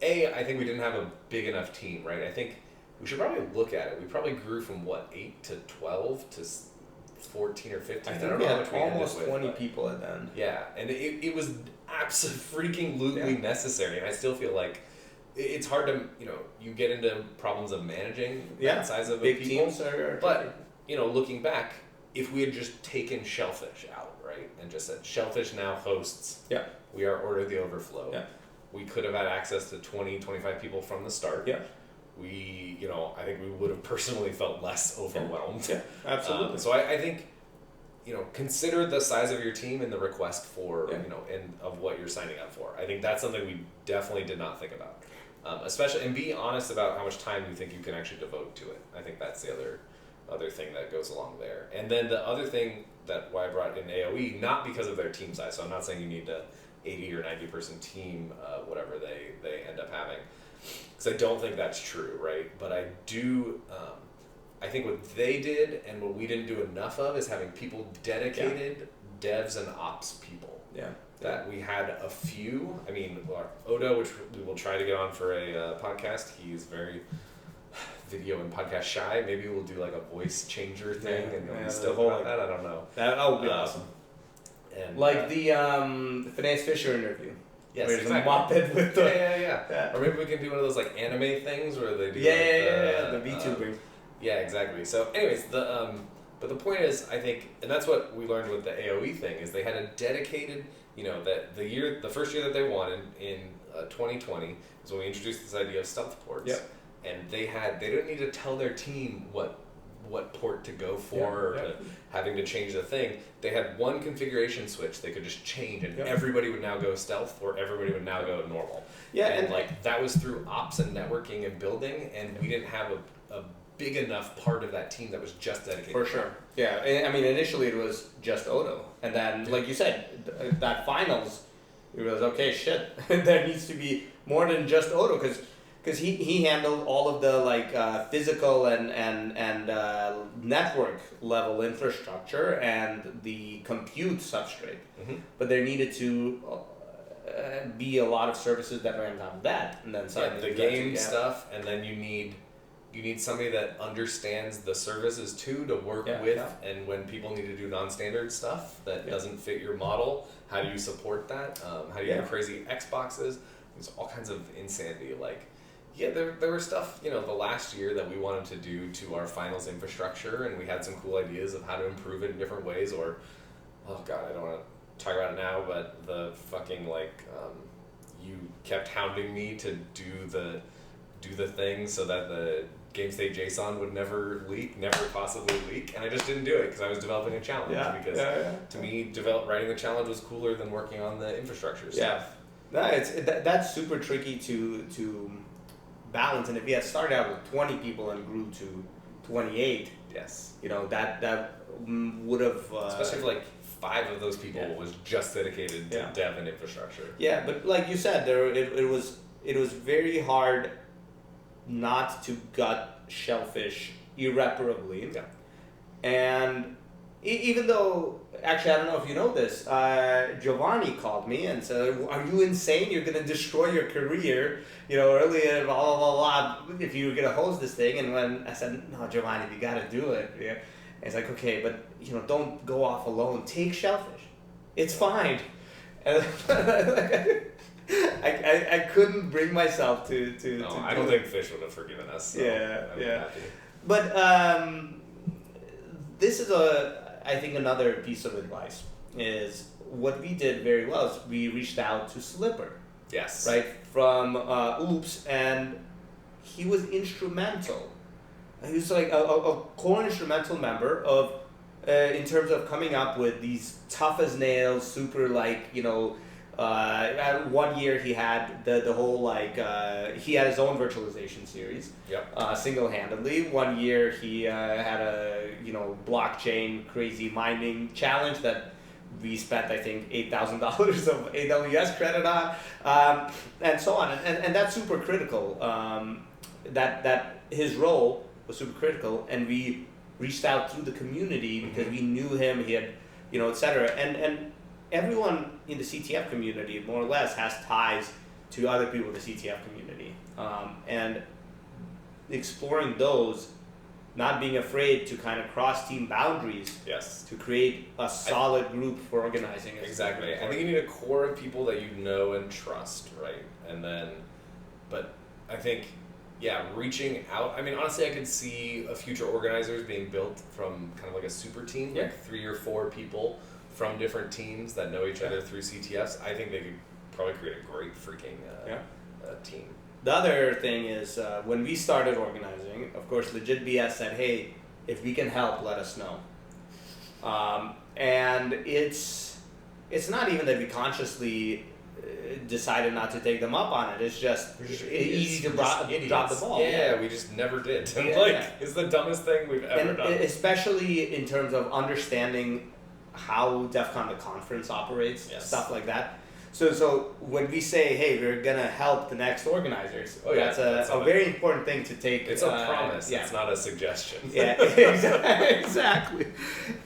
I think we didn't have a big enough team, right? I think we should probably look at it. We probably grew from 8 to 12 to 14 or 15.
I think we had almost 20 people at then.
Yeah, and it was absolutely necessary, and I still feel like it's hard to, you get into problems of managing that size of
big
people.
Teams are
but, looking back, if we had just taken Shellfish out, right, and just said, Shellfish now hosts, we are Order the Overflow, we could have had access to 20, 25 people from the start.
Yeah.
We, I think we would have personally felt less overwhelmed.
Yeah, absolutely.
So I think, consider the size of your team and the request for, and of what you're signing up for. I think that's something we definitely did not think about. Especially, and be honest about how much time you think you can actually devote to it. I think that's the other thing that goes along there. And then the other thing why I brought in AOE, not because of their team size, so I'm not saying you need a 80 or 90 person team, whatever they end up having, because I don't think that's true, right? But I do, I think what they did and what we didn't do enough of is having people dedicated devs and ops people.
Yeah.
That we had a few. I mean, Odo, which we will try to get on for a podcast, he's very video and podcast shy. Maybe we'll do like a voice changer thing and still about that. I don't know.
That would be awesome.
And
like the Phineas Fisher interview.
Yes,
where
exactly.
The moped with the
yeah. Or maybe we can do one of those like anime things where they do
the VTubing.
Yeah, exactly. So, anyways, but the point is, I think, and that's what we learned with the AOE thing, is they had a dedicated, that the first year that they won in 2020 is when we introduced this idea of stealth ports.
Yep.
And they didn't need to tell their team what port to go for or having to change the thing. They had one configuration switch they could just change, and everybody would now go stealth or everybody would now go normal.
Yeah,
and like that was through ops and networking and building, and we didn't have a big enough part of that team that was just dedicated.
For sure. Yeah, I mean, initially it was just Odo, and then, like you said, that finals, we realized, okay, shit, there needs to be more than just Odo, because he handled all of the physical and network level infrastructure and the compute substrate, but there needed to be a lot of services that ran on top of that, and then
the game stuff, and then you need somebody that understands the services too to work with, and when people need to do non-standard stuff that doesn't fit your model, how do you support that? How do you have crazy Xboxes? There's all kinds of insanity. There were stuff, the last year that we wanted to do to our finals infrastructure, and we had some cool ideas of how to improve it in different ways, or, oh god, I don't want to talk about it now, but the fucking, you kept hounding me to do the thing so that the game state JSON would never possibly leak, and I just didn't do it because I was developing a challenge, because to me, writing the challenge was cooler than working on the infrastructure stuff.
That's super tricky to balance, and if you had started out with 20 people and grew to 28, that would have
especially if 5 of those people was just dedicated to dev and infrastructure.
Yeah, but like you said, it was very hard not to gut Shellfish irreparably, and even though, actually, I don't know if you know this, Giovanni called me and said, "Are you insane? You're gonna destroy your career, early and blah blah blah blah. If you're gonna host this thing." And when I said, "No, Giovanni, you gotta do it," yeah, and he's like, "Okay, but don't go off alone. Take shellfish. It's fine." And I couldn't bring myself to
No,
to
I don't think fish would have forgiven us. So
Yeah,
I'm
yeah.
happy.
But this is I think another piece of advice is what we did very well is we reached out to Slipper,
Yes.
right, from Oops, and he was instrumental. He was like a core instrumental member of, in terms of coming up with these tough as nails, super one year he had the whole he had his own virtualization series.
Yep.
Single-handedly. 1 year he had a blockchain crazy mining challenge that we spent, I think, $8,000 of AWS credit on, and so on, and that's super critical. That his role was super critical, and we reached out through the community because we knew him. He had, etc. And everyone in the CTF community, more or less, has ties to other people in the CTF community, and exploring those, not being afraid to kind of cross team boundaries.
Yes.
To create a solid group for organizing.
Exactly. I think you need a core of people that you know and trust, right? And then, but I think, reaching out. I mean, honestly, I could see a future organizers being built from kind of like a super team, like 3 or 4 people from different teams that know each other through CTFs. I think they could probably create a great freaking team.
The other thing is, when we started organizing, of course, Legit BS said, "Hey, if we can help, let us know." And it's not even that we consciously decided not to take them up on it. It's just easy to drop the ball.
Yeah, we just never did. It's the dumbest thing we've ever done.
Especially in terms of understanding how DEF CON the conference operates, stuff like that. So when we say, "Hey, we're gonna help the next organizers," that's a very important thing to take.
It's a promise. It's not a suggestion.
Yeah,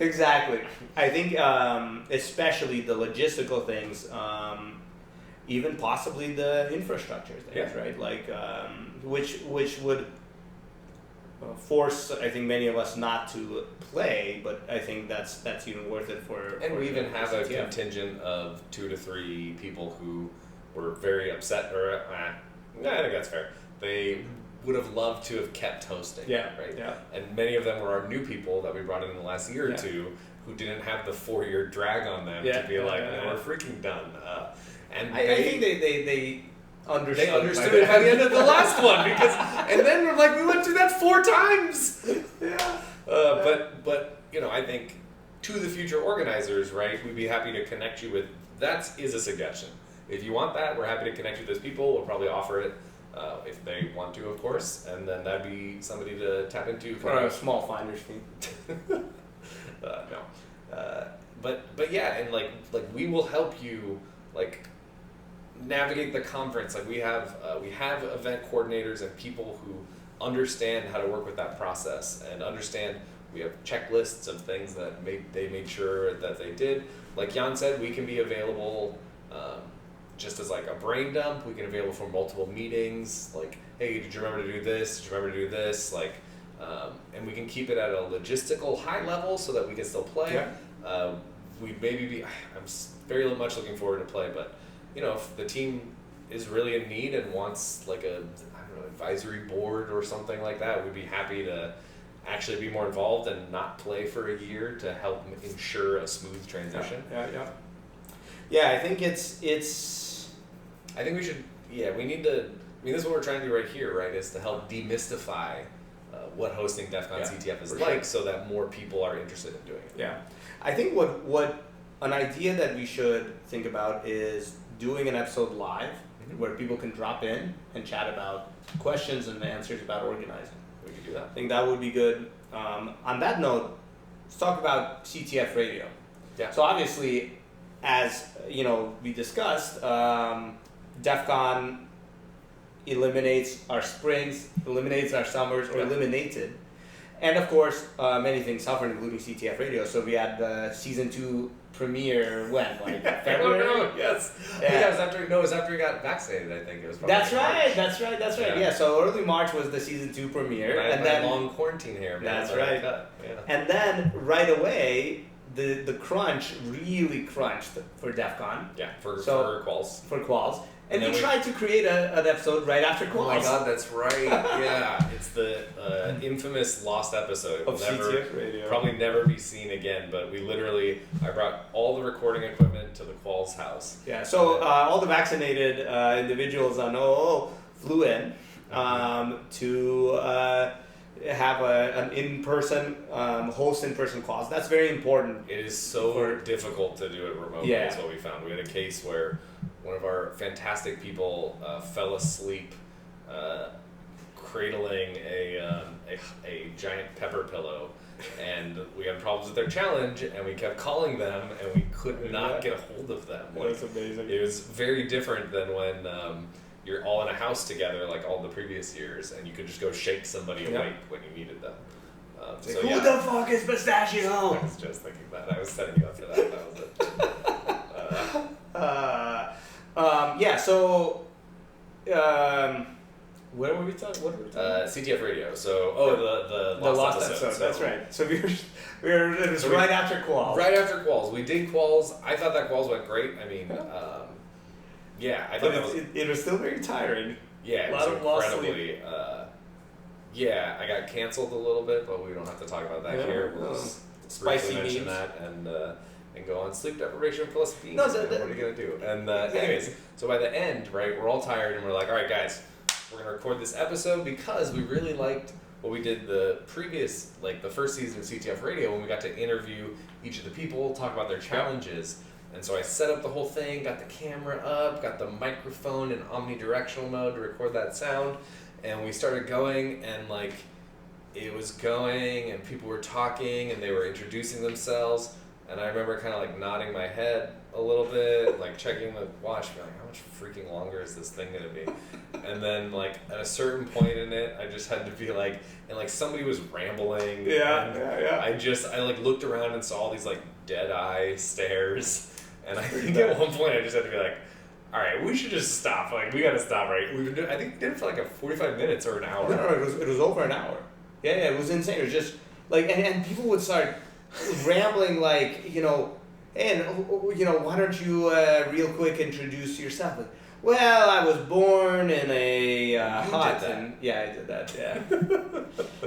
exactly. I think especially the logistical things, even possibly the infrastructure things, right? Like which would force, I think, many of us not to play, but I think that's even worth it for.
And we even have a
CTF.
contingent of 2 to 3 people who were very upset, or I think that's fair. They would have loved to have kept hosting, right?
Yeah.
And many of them were our new people that we brought in the last year or two, who didn't have the 4-year drag on them to be we're freaking done. And
I think they understood.
They understood it by the end of the last one and then we're like, we went through that 4 times. But I think to the future organizers, right, we'd be happy to connect you with. That is a suggestion. If you want that, we're happy to connect you with those people. We'll probably offer it if they want to, of course, and then that'd be somebody to tap into
for a small finder's fee.
No, but yeah, and like we will help you navigate the conference. We have event coordinators and people who understand how to work with that process and understand. We have checklists of things that they made sure that they did. Like Jan said, we can be available just as a brain dump. We can be available for multiple meetings. Hey, did you remember to do this? Did you remember to do this? And we can keep it at a logistical high level so that we can still play.
Yeah.
I'm very much looking forward to play, but if the team is really in need and wants advisory board or something like that, we'd be happy to actually be more involved and not play for a year to help ensure a smooth transition.
Yeah, I think it's.
I think we should. Yeah, we need to. This is what we're trying to do right here, right? Is to help demystify what hosting DEF CON CTF is like, so that more people are interested in doing it.
Yeah, I think what an idea that we should think about is doing an episode live where people can drop in and chat about questions and answers about organizing.
We could do that.
I think that would be good. On that note, let's talk about CTF Radio.
Yeah.
So obviously, as we discussed, DEF CON eliminates our springs, eliminates our summers, or eliminated. and of course, many things suffered, including CTF Radio. So we had the season 2 premiere when, like February?
Yes.
Yeah.
I think it was after he got vaccinated. I think it was. Probably
That's right.
March.
That's right. Yeah. So early March was the season 2 premiere,
And then long quarantine hair. Man.
That's right.
Yeah.
And then right away, the crunch really crunched for DEF CON.
Yeah. For quals.
For quals. And
then
we tried to create an episode right after quals.
Oh my god, that's right. Yeah, it's the infamous lost episode. It will
Of CTF Radio.
Probably never be seen again. But I brought all the recording equipment to the quals house.
Yeah. So all the vaccinated individuals on OOO flew in to have an in-person host in-person quals. That's very important.
It is so difficult to do it remotely.
Yeah.
That's what we found. We had a case where one of our fantastic people fell asleep cradling a giant pepper pillow, and we had problems with their challenge, and we kept calling them, and we could not get a hold of them.
That's amazing.
It was very different than when you're all in a house together, like all the previous years, and you could just go shake somebody awake when you needed them.
Who the fuck is Pistachio?
I was just thinking that. I was setting you up for that. That was it.
So, where were we talking? What were we talking?
CTF Radio. So, the lost episode.
That's right. So it was right after quals.
Right after quals, we did quals. I thought that quals went great. I mean, I thought
it was still very tiring.
Yeah, it was incredibly. I got canceled a little bit, but we don't have to talk about that here. We'll just
spicy
mention
memes.
that and go on sleep deprivation plus beans.
No,
what are you gonna do? And anyways, so by the end, right, we're all tired and we're like, all right, guys, we're gonna record this episode because we really liked what we did the previous, like the first season of CTF Radio when we got to interview each of the people, talk about their challenges. And so I set up the whole thing, got the camera up, got the microphone in omnidirectional mode to record that sound, and we started going, and like it was going, and people were talking, and they were introducing themselves. And I remember kind of like nodding my head a little bit, like checking the watch, being like, how much freaking longer is this thing gonna be? And then like at a certain point in it, I just had to be like, and like somebody was rambling.
Yeah.
I like looked around and saw all these like dead eye stares. And I think at one point I just had to be like, all right, we should just stop. Like we gotta stop, right? We've been doing, I think we did it for like 45 minutes or an hour.
No, it was over an hour. Yeah, it was insane. It was just like, and people would start rambling like, and why don't you real quick introduce yourself? Like, well, I was born in a hut. Yeah, I did that. Yeah,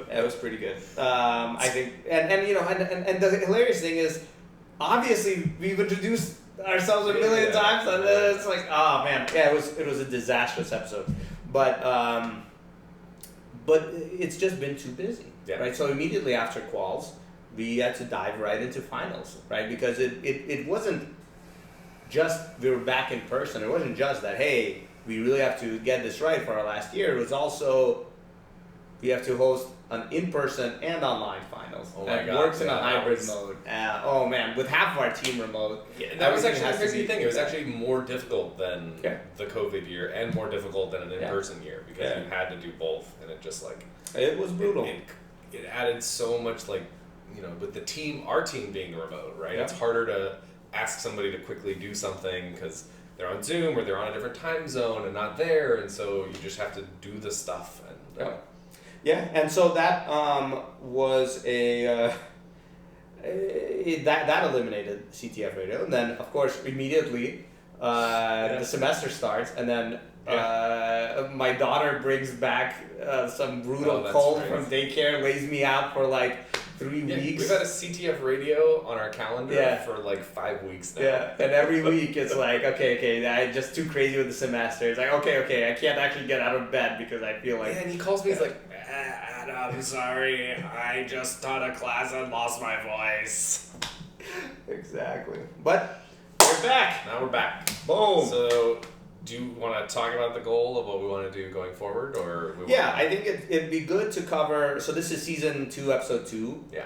that was pretty good. I think, and the hilarious thing is, obviously we've introduced ourselves a million times, and then it's like, oh man, yeah, it was a disastrous episode, but it's just been too busy, right? So immediately after quals, we had to dive right into finals, right? Because it wasn't just we were back in person. It wasn't just that, hey, we really have to get this right for our last year. It was also we have to host an in-person and online finals.
Oh
that
my God,
works in a hybrid mode. Oh man, with half of our team remote.
Yeah, that was actually the crazy thing. It was actually more difficult than the COVID year and more difficult than an in-person year because you had to do both, and it just like
it was brutal.
It added so much, like, with the team, our team being remote, right? It's harder to ask somebody to quickly do something because they're on Zoom or they're on a different time zone and not there, and so you just have to do the stuff. And
and so that was that eliminated CTF Radio, and then of course immediately the semester starts, and then my daughter brings back some brutal cold from daycare, lays me out for like 3 weeks.
We've had a CTF Radio on our calendar for like 5 weeks now.
Yeah, and every week it's like, okay, I'm just too crazy with the semester. It's like, okay, I can't actually get out of bed because I feel like...
Yeah, and he calls me, he's like, Adam, sorry, I just taught a class and lost my voice.
Exactly. But we're back.
Now we're back.
Boom.
So... do you want to talk about the goal of what we want to do going forward, or?
I think it'd be good to cover. So this is season 2, episode 2.
Yeah.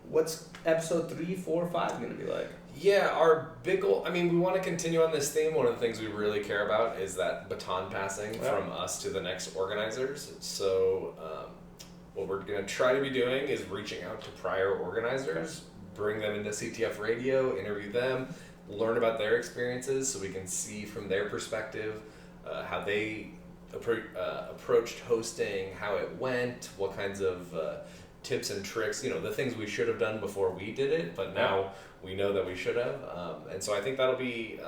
What's episode 3, 4, 5 going to be like?
Yeah, our big goal. I mean, we want to continue on this theme. One of the things we really care about is that baton passing from us to the next organizers. So, what we're going to try to be doing is reaching out to prior organizers, bring them into CTF Radio, interview them, learn about their experiences so we can see from their perspective how they approached hosting, how it went, what kinds of tips and tricks, the things we should have done before we did it, but now we know that we should have. And so I think that'll be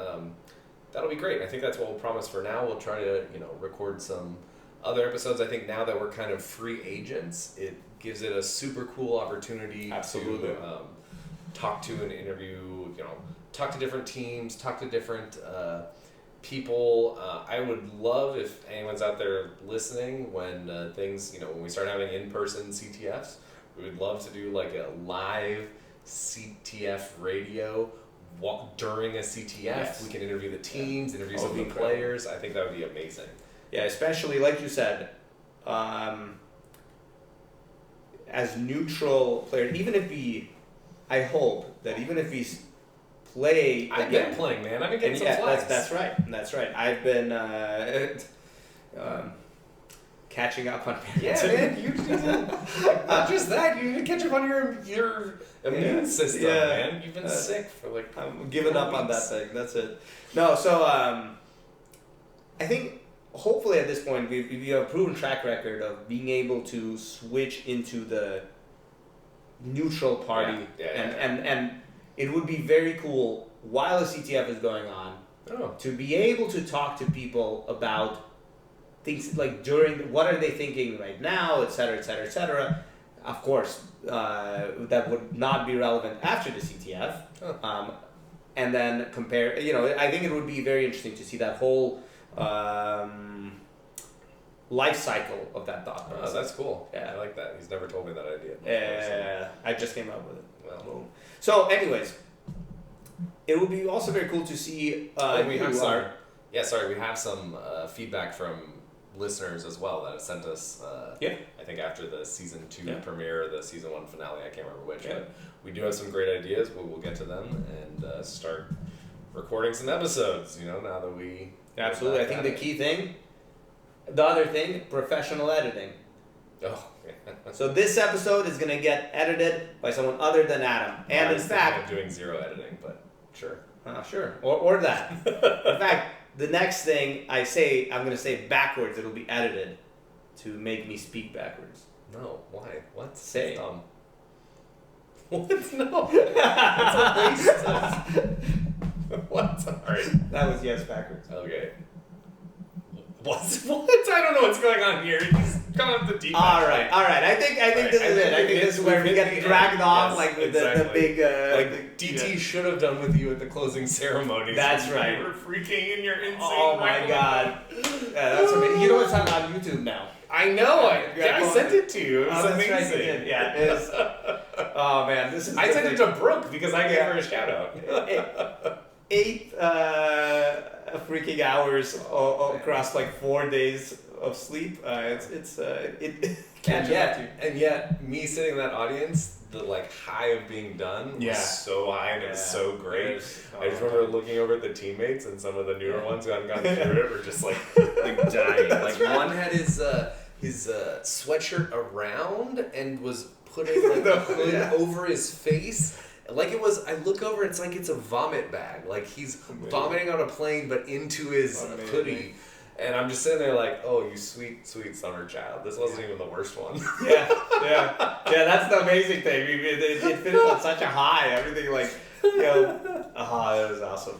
great. I think that's what we'll promise for now. We'll try to, record some other episodes. I think now that we're kind of free agents, it gives it a super cool opportunity to talk to and interview, talk to different teams, talk to different people. I would love if anyone's out there listening when when we start having in-person CTFs, we would love to do like a live CTF radio during a CTF. Yes. We can interview the teams, interview some of the players. I think that would be amazing.
Yeah, especially like you said, as neutral players, I hope that even if we play
I've been playing, man. I've been getting some flags.
That's right. I've been catching up on
Yeah, man. You not just that. You need to catch up on your immune system, man. You've been sick for
I'm giving up on that thing. That's it. No, so I think hopefully at this point we have a proven track record of being able to switch into the neutral party, and it would be very cool while the CTF is going on to be able to talk to people about things like what are they thinking right now, et cetera, et cetera, et cetera. Of course, that would not be relevant after the CTF. And then compare, I think it would be very interesting to see that whole life cycle of that thought process.
Oh, that's cool.
Yeah.
I like that. He's never told me that idea before,
Yeah, I just came up with it.
Well.
So, anyways, it would be also very cool to see.
We have some feedback from listeners as well that have sent us. I think after the season 2 premiere, the season 1 finale, I can't remember which, but we do have some great ideas. We'll get to them and start recording some episodes. Now that we
absolutely. I think the other thing, professional editing.
Oh.
So this episode is gonna get edited by someone other than Adam, and in fact,
I'm doing zero editing, but sure.
Sure, or that. In fact, the next thing I say, I'm gonna say backwards. It'll be edited to make me speak backwards.
No, why? What?
Say.
What? No. It's a waste. What? Sorry.
That was yes backwards.
Okay. What? I don't know what's going on here. He's coming up the deep end.
All right. I think this is it. I think this is where we get dragged off, with the big.
DT should have done with you at the closing ceremony.
That's right.
You were freaking in your insane.
Oh my god. Yeah, that's amazing. You know what's on YouTube now?
I know. I sent it to you. It was amazing.
That's right, you did. Yeah, it is. Oh man, this is.
I sent it to Brooke because I gave her a shout out.
8 freaking hours across 4 days of sleep.
And yet, me sitting in that audience, the high of being done was so high and it was so great. I just remember looking over at the teammates and some of the newer ones who hadn't gone through it were just dying. One had his sweatshirt around and was putting the hood over his face. I look over, it's like it's a vomit bag. He's vomiting on a plane, but into his hoodie. And I'm just sitting there oh, you sweet, sweet summer child. This wasn't even the worst one.
Yeah, that's the amazing thing. It finished on such a high. Everything that was awesome.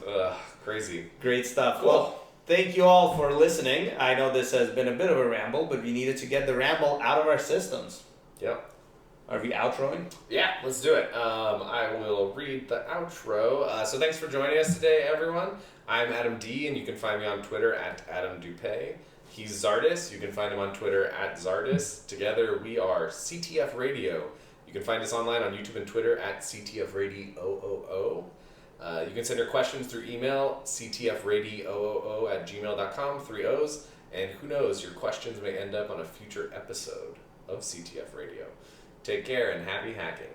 Crazy.
Great stuff. Well, thank you all for listening. I know this has been a bit of a ramble, but we needed to get the ramble out of our systems.
Yep.
Are we outroing?
Yeah, let's do it. I will read the outro. So thanks for joining us today, everyone. I'm Adam D, and you can find me on Twitter at Adam Dupay. He's Zardus. You can find him on Twitter at Zardus. Together, we are CTF Radio. You can find us online on YouTube and Twitter at CTF Radiooo. You can send your questions through email, ctfradioo@gmail.com, 3 O's. And who knows, your questions may end up on a future episode of CTF Radio. Take care and happy hacking.